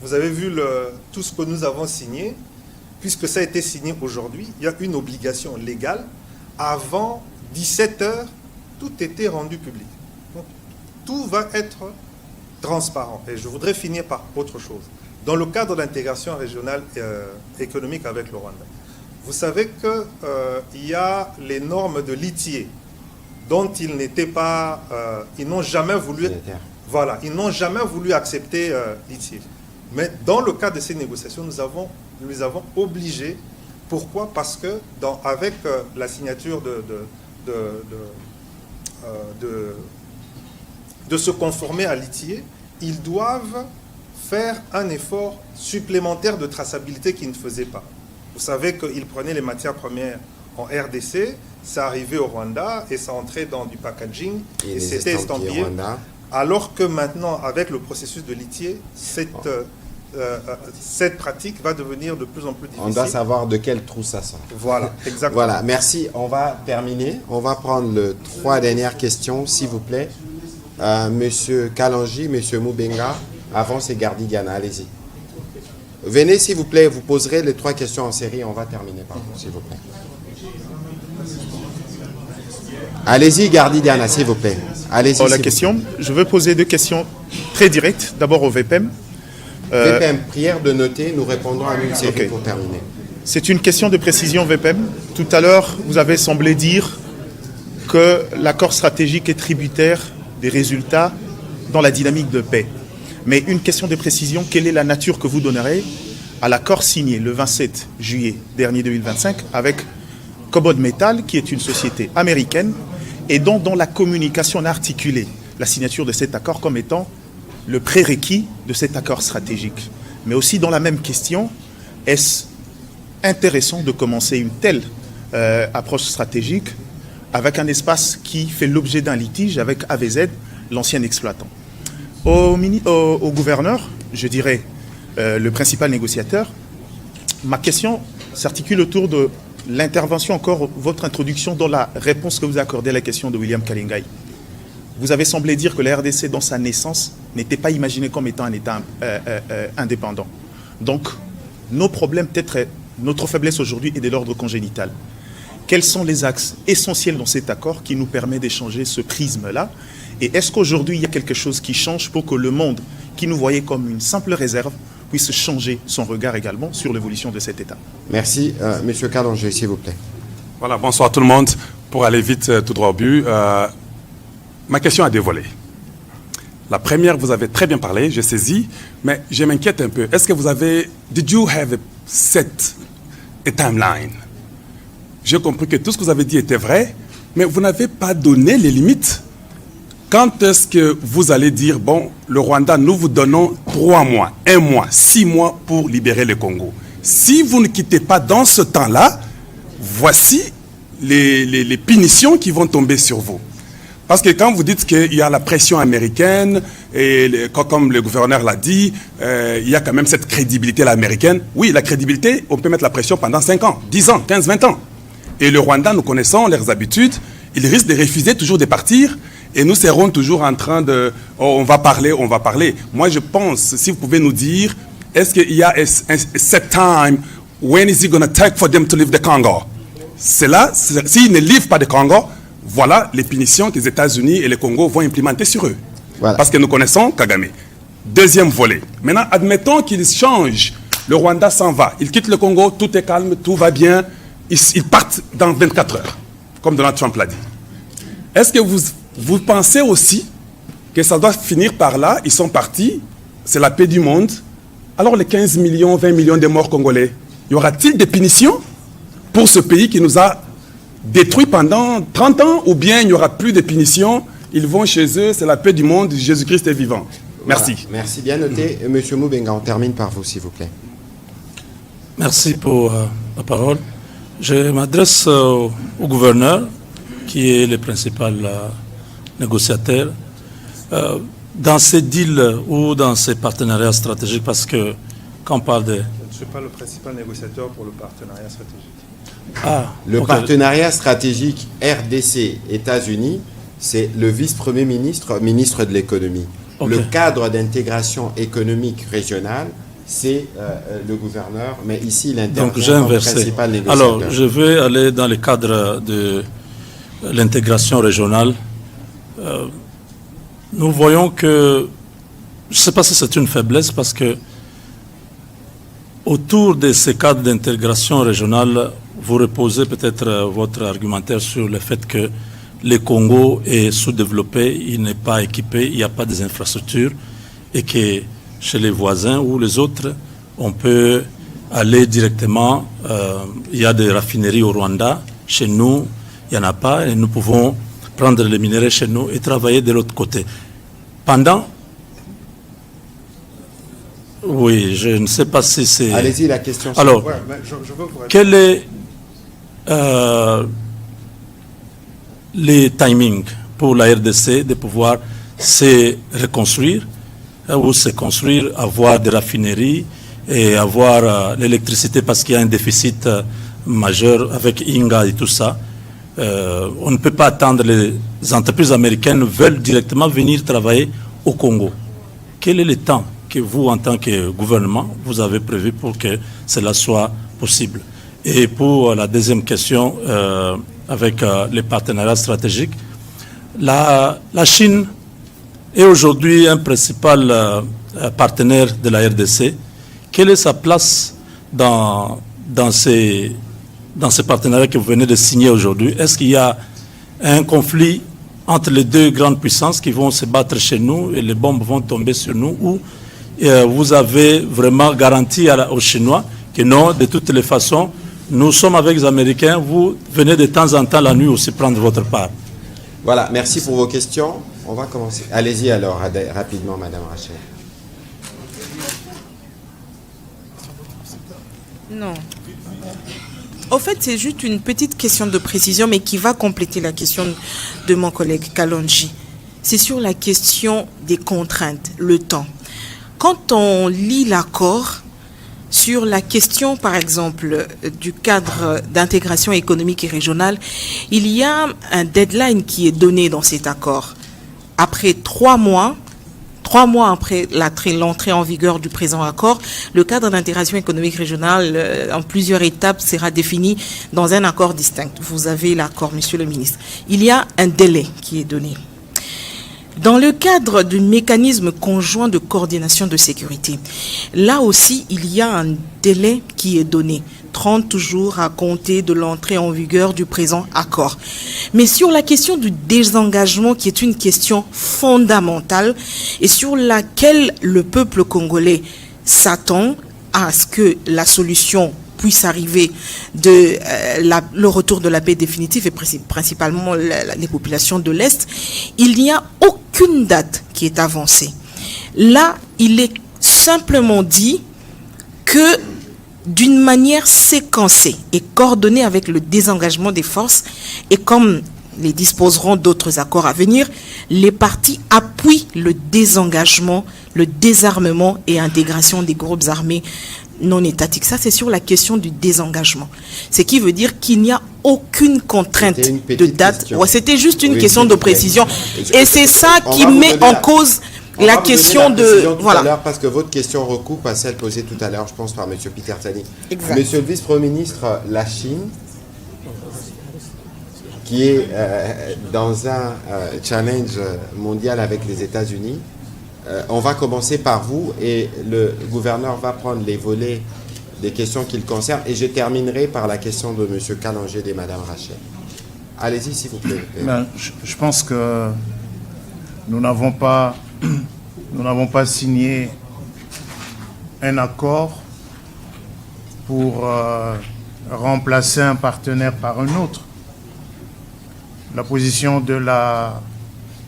Vous avez vu tout ce que nous avons signé. Puisque ça a été signé aujourd'hui, il y a une obligation légale. Avant 17 heures, tout était rendu public. Donc, tout va être transparent. Et je voudrais finir par autre chose. Dans le cadre d'intégration régionale économique avec le Rwanda, vous savez qu'il y a les normes de l'ITIE dont ils n'étaient pas... ils n'ont jamais voulu... Voilà, ils n'ont jamais voulu accepter l'ITIE. Mais dans le cadre de ces négociations, nous les avons obligés. Pourquoi? Parce que avec la signature de se conformer à l'ITIE, ils doivent faire un effort supplémentaire de traçabilité qu'ils ne faisaient pas. Vous savez qu'ils prenaient les matières premières en RDC, ça arrivait au Rwanda et ça entrait dans du packaging et c'était estampillé. Alors que maintenant, avec le processus de l'ITIE, cette pratique va devenir de plus en plus difficile. On doit savoir de quel trou ça sort. Voilà, exactement. Voilà, merci. On va terminer. On va prendre les 3 dernières questions, s'il vous plaît. Monsieur Kalanji, Monsieur Moubenga, avant c'est Gardigana. Allez-y. Venez, s'il vous plaît, vous poserez les 3 questions en série. On va terminer par vous, s'il vous plaît. Allez-y, Gardigana, s'il vous plaît. Allez-y. Pour la question, je veux poser 2 questions très directes. D'abord au VPM. VPM, prière de noter, nous répondrons à une série pour terminer. C'est une question de précision VPM. Tout à l'heure, vous avez semblé dire que l'accord stratégique est tributaire des résultats dans la dynamique de paix. Mais une question de précision, quelle est la nature que vous donnerez à l'accord signé le 27 juillet dernier 2025 avec Cobod Metal, qui est une société américaine, et dont dans la communication on a articulé la signature de cet accord comme étant le prérequis de cet accord stratégique. Mais aussi dans la même question, est-ce intéressant de commencer une telle approche stratégique avec un espace qui fait l'objet d'un litige avec AVZ, l'ancien exploitant? Au gouverneur, je dirais le principal négociateur, ma question s'articule autour de l'intervention, encore votre introduction dans la réponse que vous accordez à la question de William Kalingai. Vous avez semblé dire que la RDC, dans sa naissance, n'était pas imaginée comme étant un État indépendant. Donc, nos problèmes, peut-être notre faiblesse aujourd'hui est de l'ordre congénital. Quels sont les axes essentiels dans cet accord qui nous permet d'échanger ce prisme-là? Et est-ce qu'aujourd'hui, il y a quelque chose qui change pour que le monde, qui nous voyait comme une simple réserve, puisse changer son regard également sur l'évolution de cet État? Merci. Monsieur Kalanji, s'il vous plaît. Voilà, bonsoir tout le monde. Pour aller vite, tout droit au but, ma question a 2 volets. La première, vous avez très bien parlé, j'ai saisi, mais je m'inquiète un peu. Est-ce que vous avez... Did you have a timeline? J'ai compris que tout ce que vous avez dit était vrai, mais vous n'avez pas donné les limites. Quand est-ce que vous allez dire, bon, le Rwanda, nous vous donnons 3 mois, 1 mois, 6 mois pour libérer le Congo. Si vous ne quittez pas dans ce temps-là, voici les punitions qui vont tomber sur vous. Parce que quand vous dites qu'il y a la pression américaine, et comme le gouverneur l'a dit, il y a quand même cette crédibilité américaine. Oui, la crédibilité, on peut mettre la pression pendant 5 ans, 10 ans, 15, 20 ans. Et le Rwanda, nous connaissons leurs habitudes, ils risquent de refuser toujours de partir, et nous serons toujours en train de... Oh, on va parler, on va parler. Moi, je pense, si vous pouvez nous dire, est-ce qu'il y a un set time, when is it going to take for them to leave the Congo? C'est là, s'ils ne livrent pas de Congo, voilà les punitions que les États-Unis et le Congo vont implémenter sur eux. Voilà. Parce que nous connaissons Kagame. Deuxième volet. Maintenant, admettons qu'ils changent. Le Rwanda s'en va. Ils quittent le Congo, tout est calme, tout va bien. Ils partent dans 24 heures, comme Donald Trump l'a dit. Est-ce que vous pensez aussi que ça doit finir par là? Ils sont partis, c'est la paix du monde. Alors les 15 millions, 20 millions de morts congolais, y aura-t-il des punitions pour ce pays qui nous a détruits pendant 30 ans? Ou bien il n'y aura plus de punitions, ils vont chez eux, c'est la paix du monde, Jésus-Christ est vivant. Merci. Voilà. Merci, bien noté. Monsieur Moubenga, on termine par vous, s'il vous plaît. Merci pour la parole. Je m'adresse au gouverneur, qui est le principal négociateur. Dans ces deals ou dans ces partenariats stratégiques, parce que quand on parle de... Je ne suis pas le principal négociateur pour le partenariat stratégique. Ah, le partenariat stratégique RDC-États-Unis, c'est le vice-premier ministre, ministre de l'économie. Le cadre d'intégration économique régionale, c'est le gouverneur, mais ici, il intervient comme principal négociateur. Alors, je vais aller dans le cadre de l'intégration régionale. Nous voyons que, je ne sais pas si c'est une faiblesse, parce que autour de ces cadres d'intégration régionale, vous reposez peut-être votre argumentaire sur le fait que le Congo est sous-développé, il n'est pas équipé, il n'y a pas des infrastructures, et que chez les voisins ou les autres, on peut aller directement, il y a des raffineries au Rwanda, chez nous, il n'y en a pas, et nous pouvons prendre les minéraux chez nous et travailler de l'autre côté. Pendant... Oui, je ne sais pas si c'est... Allez-y, la question. Alors, ouais, je veux vous quel est les timings pour la RDC de pouvoir se reconstruire où se construire, avoir des raffineries et avoir l'électricité parce qu'il y a un déficit majeur avec Inga et tout ça. On ne peut pas attendre, les entreprises américaines veulent directement venir travailler au Congo. Quel est le temps que vous, en tant que gouvernement, vous avez prévu pour que cela soit possible? Et pour la deuxième question, avec les partenariats stratégiques, la Chine est aujourd'hui un principal partenaire de la RDC. Quelle est sa place dans ces partenariats que vous venez de signer aujourd'hui? Est-ce qu'il y a un conflit entre les deux grandes puissances qui vont se battre chez nous et les bombes vont tomber sur nous, ou vous avez vraiment garanti aux Chinois que non, de toutes les façons, nous sommes avec les Américains, vous venez de temps en temps la nuit aussi prendre votre part? Voilà, merci pour vos questions. On va commencer. Allez-y alors, rapidement, Madame Rachel. Non. Au fait, c'est juste une petite question de précision, mais qui va compléter la question de mon collègue Kalonji. C'est sur la question des contraintes, le temps. Quand on lit l'accord sur la question, par exemple, du cadre d'intégration économique et régionale, il y a un deadline qui est donné dans cet accord. Après 3 mois après l'entrée en vigueur du présent accord, le cadre d'intégration économique régionale en plusieurs étapes sera défini dans un accord distinct. Vous avez l'accord, Monsieur le ministre. Il y a un délai qui est donné. Dans le cadre du mécanisme conjoint de coordination de sécurité, là aussi, il y a un délai qui est donné. 30 jours à compter de l'entrée en vigueur du présent accord. Mais sur la question du désengagement, qui est une question fondamentale et sur laquelle le peuple congolais s'attend à ce que la solution puisse arriver de le retour de la paix définitive et principalement les populations de l'Est, il n'y a aucune date qui est avancée. Là, il est simplement dit que d'une manière séquencée et coordonnée avec le désengagement des forces, et comme les disposeront d'autres accords à venir, les partis appuient le désengagement, le désarmement et intégration des groupes armés non étatiques. Ça, c'est sur la question du désengagement. Ce qui veut dire qu'il n'y a aucune contrainte de date. Ouais, c'était juste une question de précision. Et c'est ça qui met en cause la question de... Voilà. Parce que votre question recoupe à celle posée tout à l'heure, je pense, par M. Peter Tsani. Monsieur le vice-premier ministre, la Chine, qui est dans un challenge mondial avec les États-Unis, on va commencer par vous et le gouverneur va prendre les volets des questions qui le concernent et je terminerai par la question de M. Kalonji et Mme Rachel. Allez-y, s'il vous plaît. Je pense que nous n'avons pas signé un accord pour remplacer un partenaire par un autre. La position de la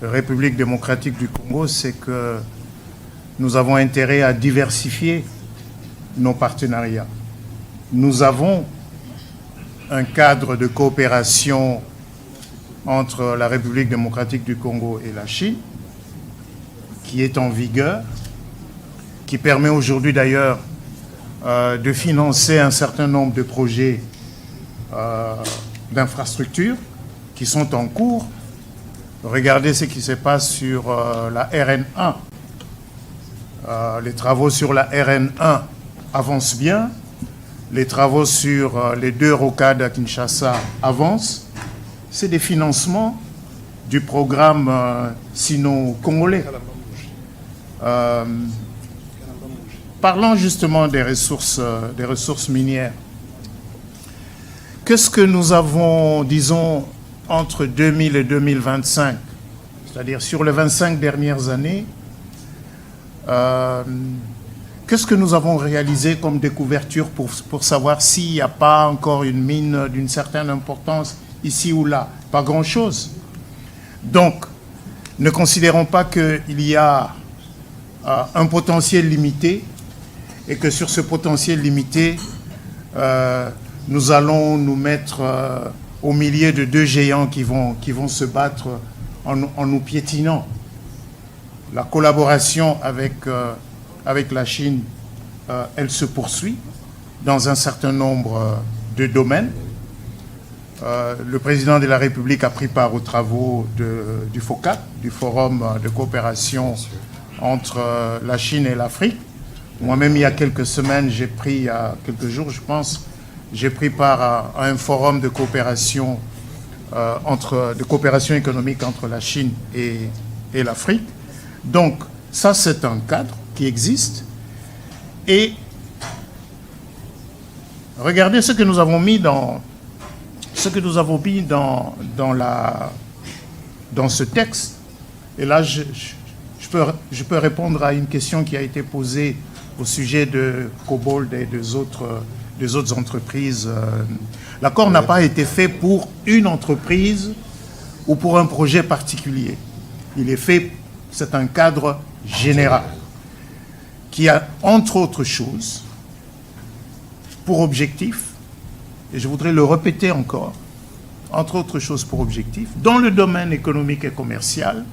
République démocratique du Congo, c'est que nous avons intérêt à diversifier nos partenariats. Nous avons un cadre de coopération entre la République démocratique du Congo et la Chine, qui est en vigueur, qui permet aujourd'hui d'ailleurs de financer un certain nombre de projets d'infrastructures qui sont en cours. Regardez ce qui se passe sur la RN1. Les travaux sur la RN1 avancent bien. Les travaux sur les 2 rocades à Kinshasa avancent. C'est des financements du programme sino-congolais. Parlons justement des ressources minières. Qu'est-ce que nous avons, disons, entre 2000 et 2025, c'est-à-dire sur les 25 dernières années, qu'est-ce que nous avons réalisé comme découverture pour savoir s'il n'y a pas encore une mine d'une certaine importance ici ou là? Pas grand-chose. Donc, ne considérons pas qu'il y a un potentiel limité et que sur ce potentiel limité, nous allons nous mettre au milieu de 2 géants qui vont se battre en nous piétinant. La collaboration avec la Chine, elle se poursuit dans un certain nombre de domaines. Le président de la République a pris part aux travaux du FOCAC, du Forum de coopération entre la Chine et l'Afrique. Moi-même, il y a quelques semaines, il y a quelques jours, je pense, j'ai pris part à un forum de coopération, économique entre la Chine et l'Afrique. Donc, ça, c'est un cadre qui existe. Et regardez ce que nous avons mis dans ce texte. Et là, je peux répondre à une question qui a été posée au sujet de Cobalt et des autres entreprises. L'accord n'a pas été fait pour une entreprise ou pour un projet particulier. Il est fait, c'est un cadre général qui a, entre autres choses, pour objectif, et je voudrais le répéter encore, entre autres choses pour objectif, dans le domaine économique et commercial,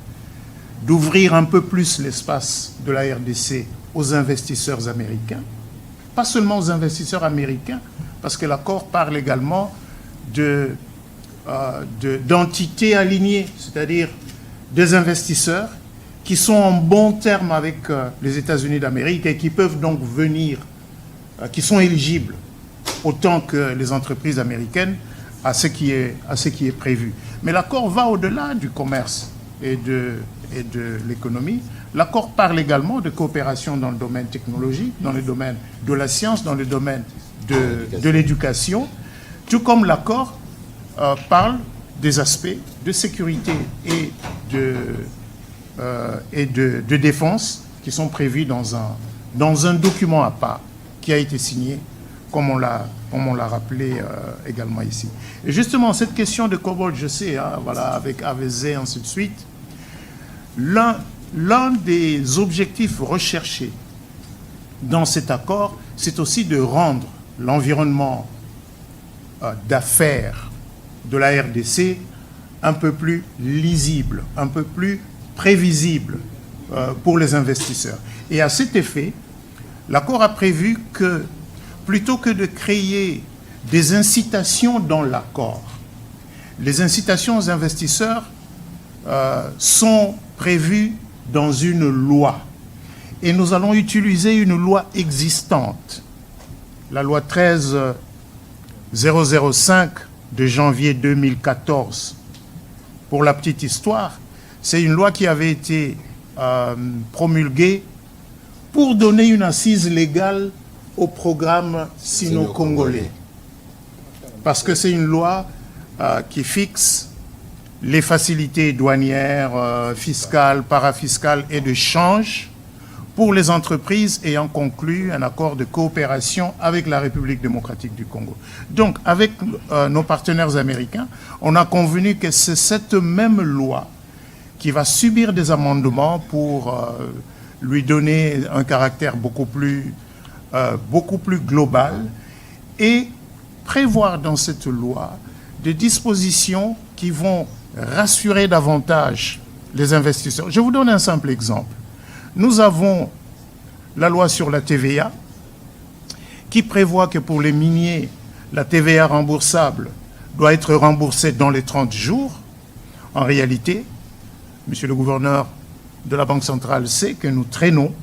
d'ouvrir un peu plus l'espace de la RDC aux investisseurs américains, pas seulement aux investisseurs américains, parce que l'accord parle également d'entités alignées, c'est-à-dire des investisseurs qui sont en bon terme avec les États-Unis d'Amérique et qui peuvent donc venir, qui sont éligibles autant que les entreprises américaines à ce qui est prévu. Mais l'accord va au-delà du commerce et de l'économie. L'accord parle également de coopération dans le domaine technologique, dans le domaine de la science, dans le domaine de l'éducation, tout comme l'accord parle des aspects de sécurité et de défense qui sont prévus dans un document à part qui a été signé, comme on l'a rappelé également ici. Et justement, cette question de Cobalt, je sais, voilà, avec AVZ, ainsi de suite, l'un des objectifs recherchés dans cet accord, c'est aussi de rendre l'environnement d'affaires de la RDC un peu plus lisible, un peu plus prévisible pour les investisseurs. Et à cet effet, l'accord a prévu que, plutôt que de créer des incitations dans l'accord, les incitations aux investisseurs sont prévues dans une loi. Et nous allons utiliser une loi existante, la loi 13-005 de janvier 2014. Pour la petite histoire, c'est une loi qui avait été promulguée pour donner une assise légale au programme sino-congolais. Parce que c'est une loi qui fixe les facilités douanières, fiscales, parafiscales et de change pour les entreprises ayant conclu un accord de coopération avec la République démocratique du Congo. Donc, avec nos partenaires américains, on a convenu que c'est cette même loi qui va subir des amendements pour lui donner un caractère beaucoup plus global et prévoir dans cette loi des dispositions qui vont rassurer davantage les investisseurs. Je vous donne un simple exemple. Nous avons la loi sur la TVA qui prévoit que pour les miniers, la TVA remboursable doit être remboursée dans les 30 jours. En réalité, monsieur le gouverneur de la Banque centrale sait que nous traînons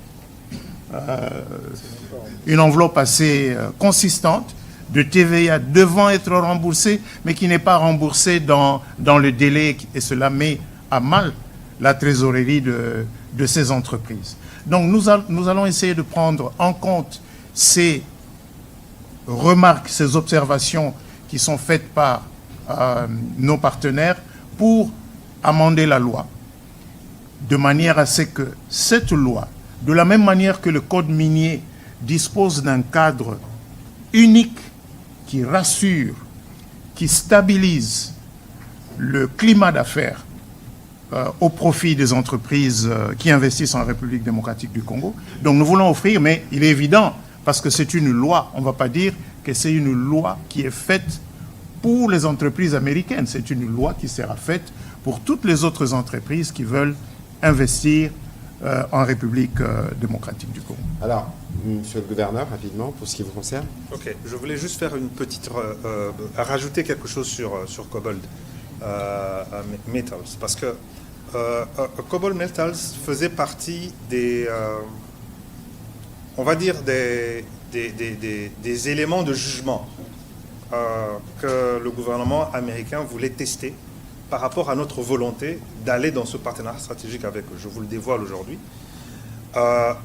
une enveloppe assez consistante de TVA devant être remboursée, mais qui n'est pas remboursée dans le délai, et cela met à mal la trésorerie de ces entreprises. Donc nous allons essayer de prendre en compte ces remarques, ces observations qui sont faites par nos partenaires pour amender la loi, de manière à ce que cette loi, de la même manière que le Code minier dispose d'un cadre unique qui rassure, qui stabilise le climat d'affaires au profit des entreprises qui investissent en République démocratique du Congo. Donc nous voulons offrir, mais il est évident, parce que c'est une loi, on ne va pas dire que c'est une loi qui est faite pour les entreprises américaines. C'est une loi qui sera faite pour toutes les autres entreprises qui veulent investir en République démocratique du Congo. Alors, monsieur le gouverneur, rapidement, pour ce qui vous concerne. Ok, je voulais juste faire une petite... rajouter quelque chose sur Cobalt Metals, parce que Cobalt Metals faisait partie des... on va dire des éléments de jugement que le gouvernement américain voulait tester par rapport à notre volonté d'aller dans ce partenariat stratégique avec eux. Je vous le dévoile aujourd'hui.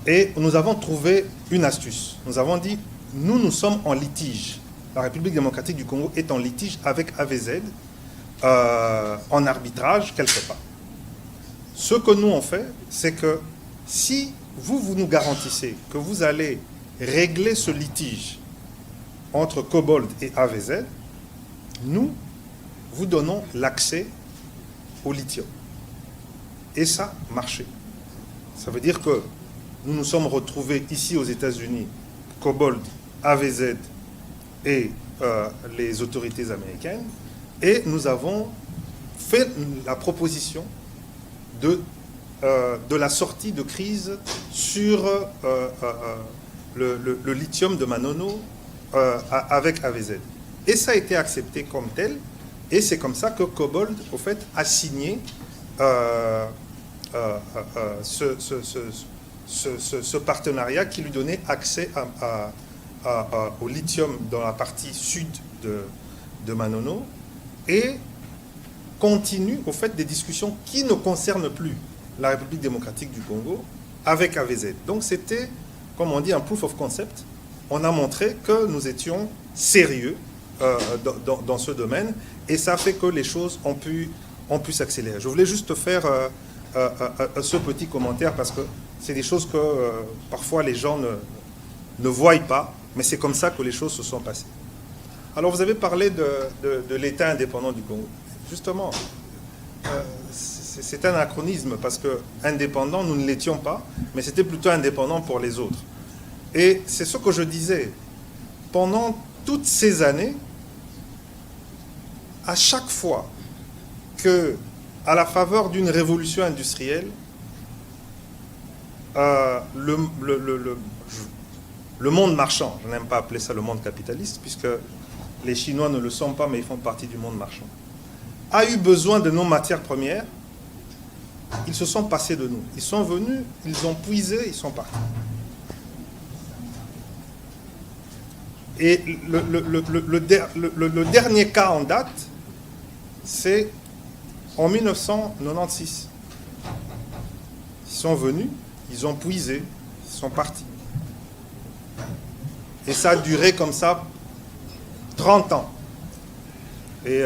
Et nous avons trouvé une astuce. Nous avons dit, nous sommes en litige. La République démocratique du Congo est en litige avec AVZ, en arbitrage quelque part. Ce que nous on fait, c'est que si vous nous garantissez que vous allez régler ce litige entre Cobalt et AVZ, nous vous donnons l'accès au lithium. Et ça marchait. Ça veut dire que nous nous sommes retrouvés ici aux États-Unis, Cobalt, AVZ et les autorités américaines, et nous avons fait la proposition de la sortie de crise sur le lithium de Manono avec AVZ. Et ça a été accepté comme tel, et c'est comme ça que Cobalt, au fait, a signé ce partenariat qui lui donnait accès au lithium dans la partie sud de Manono, et continue, au fait, des discussions qui ne concernent plus la République démocratique du Congo avec AVZ. Donc c'était, comme on dit, un proof of concept. On a montré que nous étions sérieux dans ce domaine, et ça fait que les choses ont pu s'accélérer. Je voulais juste faire ce petit commentaire parce que c'est des choses que parfois les gens ne voient pas, mais c'est comme ça que les choses se sont passées. Alors vous avez parlé de l'État indépendant du Congo. Justement, c'est un anachronisme parce que indépendant, nous ne l'étions pas, mais c'était plutôt indépendant pour les autres. Et c'est ce que je disais. Pendant toutes ces années, à chaque fois que, à la faveur d'une révolution industrielle, le monde marchand, je n'aime pas appeler ça le monde capitaliste, puisque les Chinois ne le sont pas, mais ils font partie du monde marchand, a eu besoin de nos matières premières, ils se sont passés de nous. Ils sont venus, ils ont puisé, ils sont partis. Et le dernier cas en date, c'est en 1996. Ils sont venus, ils ont puisé, ils sont partis. Et ça a duré comme ça 30 ans. Et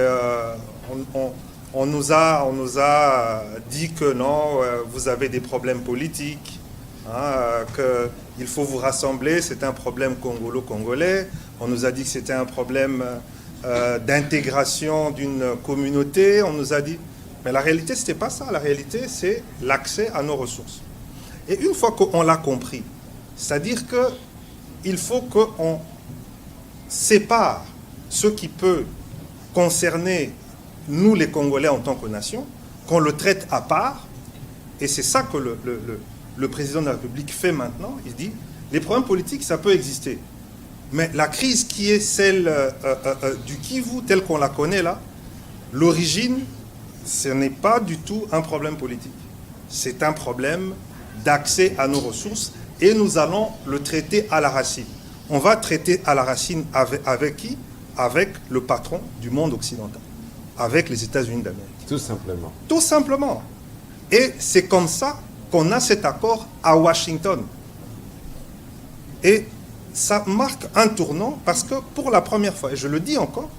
on nous a dit que non, vous avez des problèmes politiques, hein, qu'il faut vous rassembler, c'est un problème congolo-congolais. On nous a dit que c'était un problème d'intégration d'une communauté. On nous a dit... Mais la réalité, ce n'était pas ça. La réalité, c'est l'accès à nos ressources. Et une fois qu'on l'a compris, c'est-à-dire qu'il faut qu'on sépare ce qui peut concerner nous, les Congolais, en tant que nation, qu'on le traite à part. Et c'est ça que le président de la République fait maintenant. Il dit, les problèmes politiques, ça peut exister. Mais la crise qui est celle du Kivu, telle qu'on la connaît là, l'origine, ce n'est pas du tout un problème politique. C'est un problème d'accès à nos ressources, et nous allons le traiter à la racine. On va traiter à la racine avec qui? Avec le patron du monde occidental, avec les États-Unis d'Amérique. Tout simplement. Tout simplement. Et c'est comme ça qu'on a cet accord à Washington. Et ça marque un tournant parce que pour la première fois, et je le dis encore,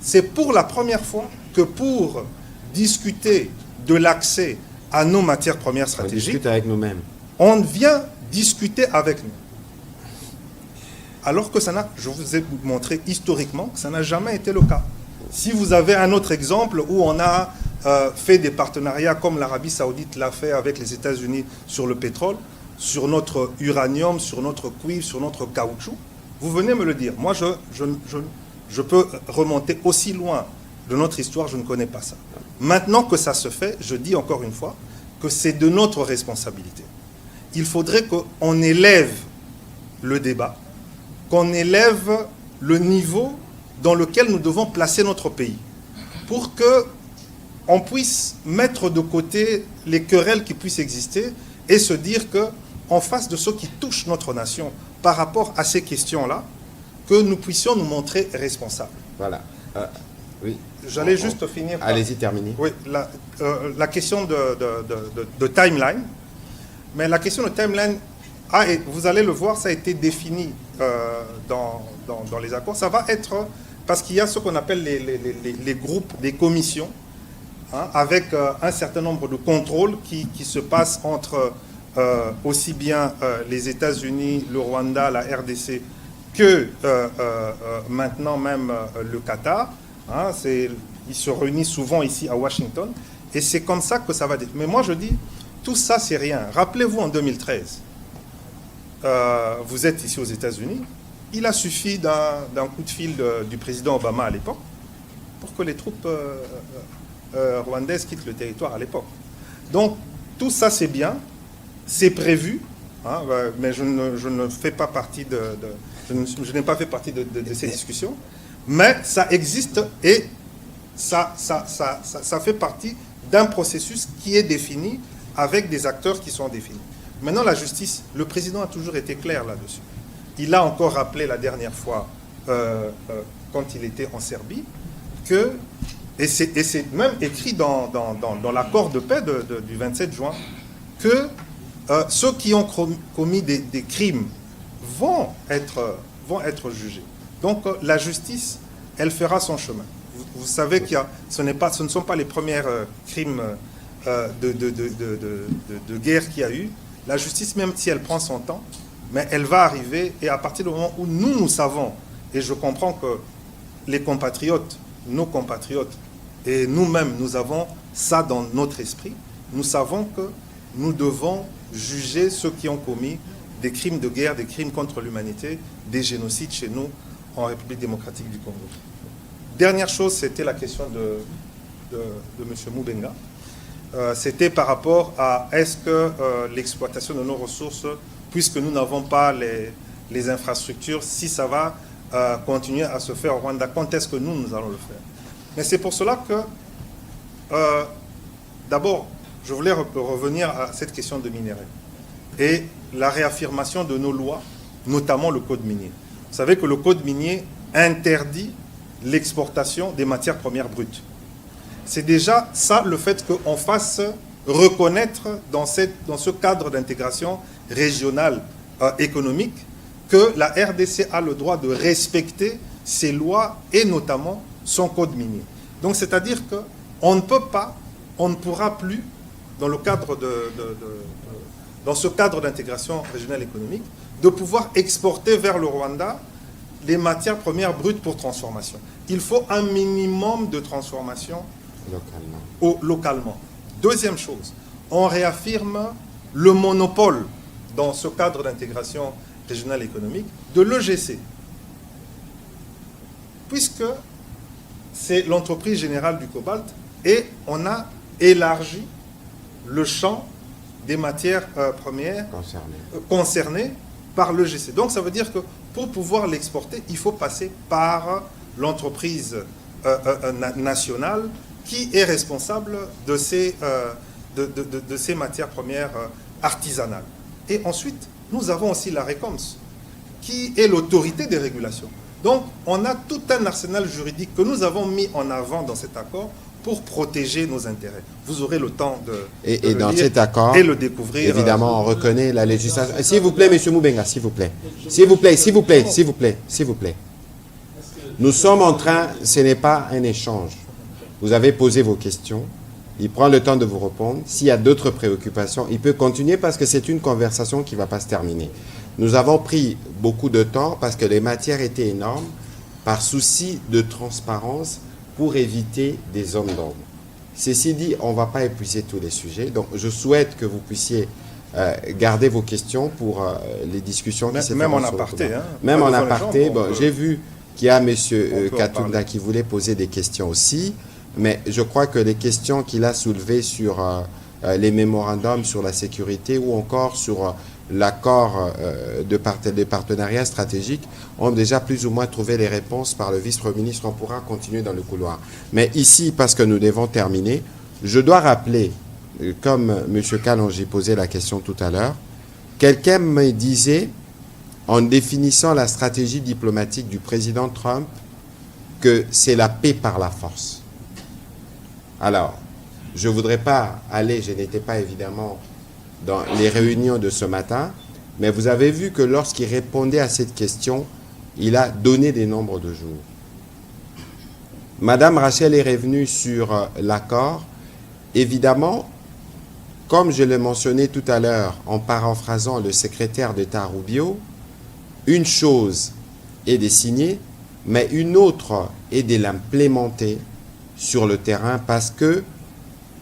c'est pour la première fois que pour discuter de l'accès à nos matières premières stratégiques, on discute avec nous-mêmes. On vient discuter avec nous. Alors que ça n'a, je vous ai montré historiquement que ça n'a jamais été le cas. Si vous avez un autre exemple où on a fait des partenariats comme l'Arabie Saoudite l'a fait avec les États-Unis sur le pétrole, sur notre uranium, sur notre cuivre, sur notre caoutchouc, vous venez me le dire. Moi, je peux remonter aussi loin de notre histoire, je ne connais pas ça. Maintenant que ça se fait, je dis encore une fois que c'est de notre responsabilité. il faudrait qu'on élève le débat, qu'on élève le niveau dans lequel nous devons placer notre pays, pour qu'on puisse mettre de côté les querelles qui puissent exister et se dire qu'en face de ce qui touche notre nation par rapport à ces questions-là, que nous puissions nous montrer responsables. Voilà. Oui. J'allais juste finir. Allez-y, terminez. Oui, la question de timeline. Mais la question de timeline, et vous allez le voir, ça a été défini dans les accords. Ça va être, parce qu'il y a ce qu'on appelle les groupes, des commissions, hein, avec un certain nombre de contrôles qui se passent entre aussi bien les États-Unis, le Rwanda, la RDC, que maintenant même le Qatar. Hein, ils se réunissent souvent ici à Washington. Et c'est comme ça que ça va être. Mais moi, je dis, tout ça, c'est rien. Rappelez-vous, en 2013, vous êtes ici aux États-Unis. Il a suffi d'un coup de fil du président Obama à l'époque pour que les troupes rwandaises quittent le territoire à l'époque. Donc, tout ça, c'est bien. C'est prévu. Hein, mais je ne fais pas partie je n'ai pas fait partie de ces discussions. Mais ça existe et ça fait partie d'un processus qui est défini avec des acteurs qui sont définis. Maintenant, la justice, le président a toujours été clair là-dessus. Il a encore rappelé la dernière fois, quand il était en Serbie, et c'est même écrit dans l'accord de paix du 27 juin, que ceux qui ont commis des crimes vont être jugés. Donc la justice, elle fera son chemin. Vous savez que ce ne sont pas les premiers crimes de guerre qu'il y a eu. La justice, même si elle prend son temps, mais elle va arriver, et à partir du moment où nous savons, et je comprends que les compatriotes, nos compatriotes, et nous-mêmes, nous avons ça dans notre esprit, nous savons que nous devons juger ceux qui ont commis des crimes de guerre, des crimes contre l'humanité, des génocides chez nous, en République démocratique du Congo. Dernière chose, c'était la question de M. Moubenga. C'était par rapport à est-ce que l'exploitation de nos ressources, puisque nous n'avons pas les infrastructures, si ça va continuer à se faire au Rwanda, quand est-ce que nous allons le faire? Mais c'est pour cela que, d'abord, je voulais revenir à cette question de minerais et la réaffirmation de nos lois, notamment le Code minier. Vous savez que le Code minier interdit l'exportation des matières premières brutes. C'est déjà ça, le fait qu'on fasse reconnaître dans ce cadre d'intégration régionale économique que la RDC a le droit de respecter ses lois et notamment son code minier. Donc c'est-à-dire qu'on ne peut pas, on ne pourra plus, dans le cadre dans ce cadre d'intégration régionale économique, de pouvoir exporter vers le Rwanda les matières premières brutes pour transformation. Il faut un minimum de transformation localement. Deuxième chose, on réaffirme le monopole dans ce cadre d'intégration régionale économique de l'EGC, puisque c'est l'entreprise générale du cobalt et on a élargi le champ des matières premières concernées par l'EGC. Donc ça veut dire que pour pouvoir l'exporter, il faut passer par l'entreprise nationale qui est responsable de ces matières premières artisanales. Et ensuite, nous avons aussi la RECOMS, qui est l'autorité des régulations. Donc, on a tout un arsenal juridique que nous avons mis en avant dans cet accord pour protéger nos intérêts. Vous aurez le temps de et le dans lire cet accord, et le découvrir. Évidemment, on reconnaît la législation. S'il vous plaît, M. Moubenga, s'il vous plaît. S'il vous plaît, s'il vous plaît, s'il vous plaît, s'il vous plaît. Nous sommes en train, ce n'est pas un échange. Vous avez posé vos questions. Il prend le temps de vous répondre. S'il y a d'autres préoccupations, il peut continuer parce que c'est une conversation qui ne va pas se terminer. Nous avons pris beaucoup de temps parce que les matières étaient énormes, par souci de transparence pour éviter des zones d'ombre. Ceci dit, on ne va pas épuiser tous les sujets. Donc, je souhaite que vous puissiez garder vos questions pour les discussions qui Même en aparté. Hein, même en aparté. Bon, j'ai vu qu'il y a M. Katunda qui voulait poser des questions aussi. Mais je crois que les questions qu'il a soulevées sur les mémorandums sur la sécurité ou encore sur l'accord de partenariat stratégique ont déjà plus ou moins trouvé les réponses par le vice-premier ministre. On pourra continuer dans le couloir. Mais ici, parce que nous devons terminer, je dois rappeler, comme M. Kalonji posait la question tout à l'heure, quelqu'un me disait, en définissant la stratégie diplomatique du président Trump, que c'est la paix par la force. Alors, je ne voudrais pas aller, je n'étais pas évidemment dans les réunions de ce matin, mais vous avez vu que lorsqu'il répondait à cette question, il a donné des nombres de jours. Madame Rachel est revenue sur l'accord. Évidemment, comme je l'ai mentionné tout à l'heure en paraphrasant le secrétaire d'État Rubio, une chose est de signer, mais une autre est de l'implémenter sur le terrain parce que,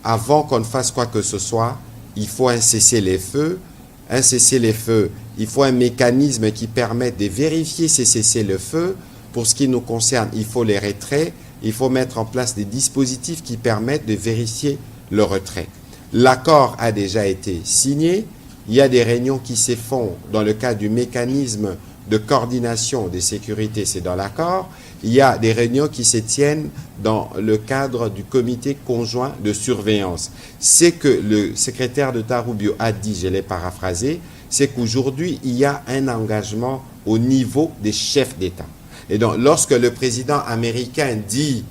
avant qu'on ne fasse quoi que ce soit, il faut un cessez-le-feu. Un cessez-le-feu, il faut un mécanisme qui permette de vérifier ces cessez-le-feu. Pour ce qui nous concerne, il faut les retraits. Il faut mettre en place des dispositifs qui permettent de vérifier le retrait. L'accord a déjà été signé. Il y a des réunions qui se font dans le cadre du mécanisme de coordination des sécurités, c'est dans l'accord. Il y a des réunions qui se tiennent dans le cadre du comité conjoint de surveillance. C'est que le secrétaire d'État Rubio a dit, je l'ai paraphrasé, c'est qu'aujourd'hui, il y a un engagement au niveau des chefs d'État. Et donc, lorsque le président américain dit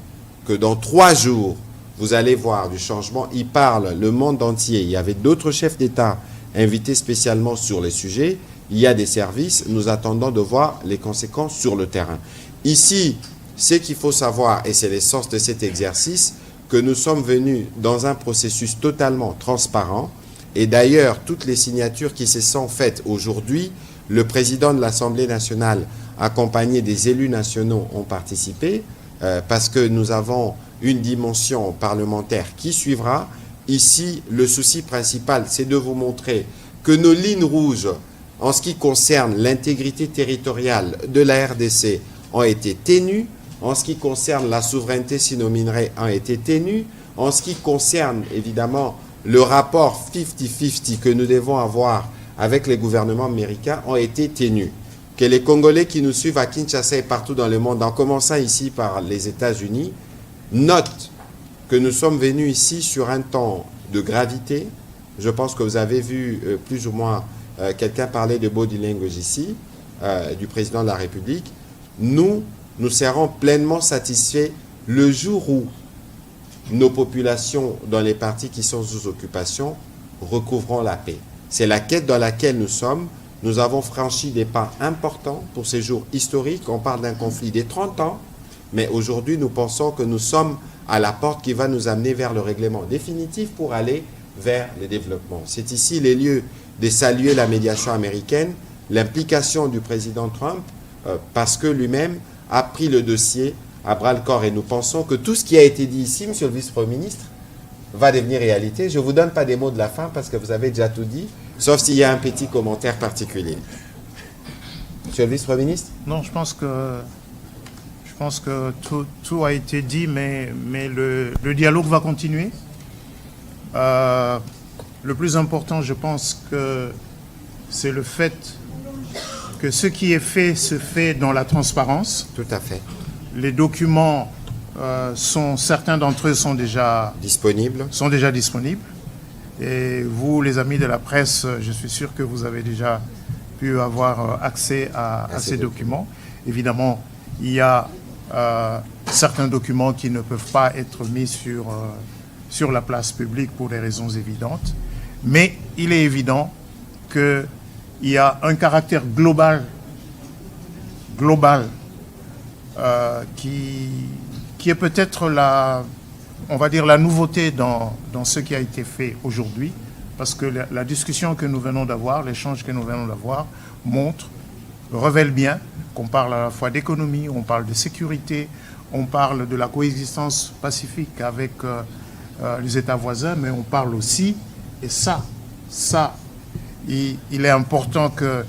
que dans 3 jours, vous allez voir du changement, il parle le monde entier. Il y avait d'autres chefs d'État invités spécialement sur les sujets. Il y a des services, nous attendons de voir les conséquences sur le terrain. Ici, ce qu'il faut savoir, et c'est l'essence de cet exercice, que nous sommes venus dans un processus totalement transparent. Et d'ailleurs, toutes les signatures qui se sont faites aujourd'hui, le président de l'Assemblée nationale, accompagné des élus nationaux, ont participé, parce que nous avons une dimension parlementaire qui suivra. Ici, le souci principal, c'est de vous montrer que nos lignes rouges, en ce qui concerne l'intégrité territoriale de la RDC, ont été tenues. En ce qui concerne la souveraineté sino-minerais, ont été tenues. En ce qui concerne, évidemment, le rapport 50-50 que nous devons avoir avec les gouvernements américains, ont été tenus. Que les Congolais qui nous suivent à Kinshasa et partout dans le monde, en commençant ici par les États-Unis, notent que nous sommes venus ici sur un temps de gravité. Je pense que vous avez vu plus ou moins quelqu'un parler de body language ici, du président de la République. Nous serons pleinement satisfaits le jour où nos populations dans les partis qui sont sous occupation recouvreront la paix. C'est la quête dans laquelle nous sommes. Nous avons franchi des pas importants pour ces jours historiques. On parle d'un conflit des 30 ans, mais aujourd'hui nous pensons que nous sommes à la porte qui va nous amener vers le règlement définitif pour aller vers le développement. C'est ici les lieux de saluer la médiation américaine, l'implication du président Trump, parce que lui-même a pris le dossier à bras-le-corps. Et nous pensons que tout ce qui a été dit ici, monsieur le vice-premier ministre, va devenir réalité. Je ne vous donne pas des mots de la fin parce que vous avez déjà tout dit, sauf s'il y a un petit commentaire particulier. Monsieur le vice-premier ministre? Non, je pense que tout a été dit, mais le dialogue va continuer. Le plus important, je pense que c'est le fait que ce qui est fait se fait dans la transparence. Tout à fait. Les documents, certains d'entre eux sont déjà disponibles. Et vous, les amis de la presse, je suis sûr que vous avez déjà pu avoir accès à ces documents. Évidemment, il y a certains documents qui ne peuvent pas être mis sur la place publique pour des raisons évidentes. Mais il est évident qu'il y a un caractère global qui est peut-être la nouveauté dans ce qui a été fait aujourd'hui, parce que la discussion que nous venons d'avoir, l'échange que nous venons d'avoir, révèle bien qu'on parle à la fois d'économie, on parle de sécurité, on parle de la coexistence pacifique avec les États voisins, mais on parle aussi, et ça, il est important que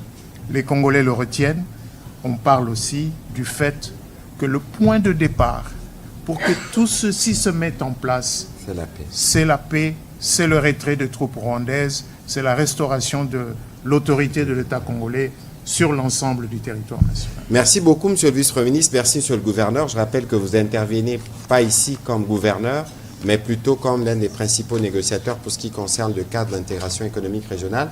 les Congolais le retiennent, on parle aussi du fait que le point de départ pour que tout ceci se mette en place, c'est la paix. C'est la paix c'est le retrait des troupes rwandaises, c'est la restauration de l'autorité de l'État congolais sur l'ensemble du territoire national. Merci beaucoup, Monsieur le Vice-Premier ministre. Merci, Monsieur le Gouverneur. Je rappelle que vous intervenez pas ici comme gouverneur, mais plutôt comme l'un des principaux négociateurs pour ce qui concerne le cadre d'intégration économique régionale.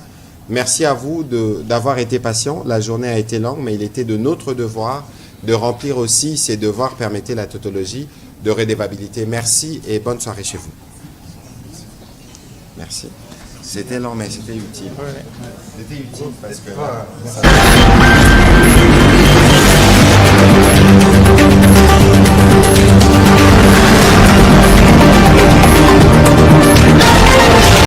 Merci à vous d'avoir été patient. La journée a été longue, mais il était de notre devoir de remplir aussi ces devoirs, permettez la tautologie, de redevabilité. Merci et bonne soirée chez vous. Merci. C'était long, mais c'était utile. C'était utile parce que...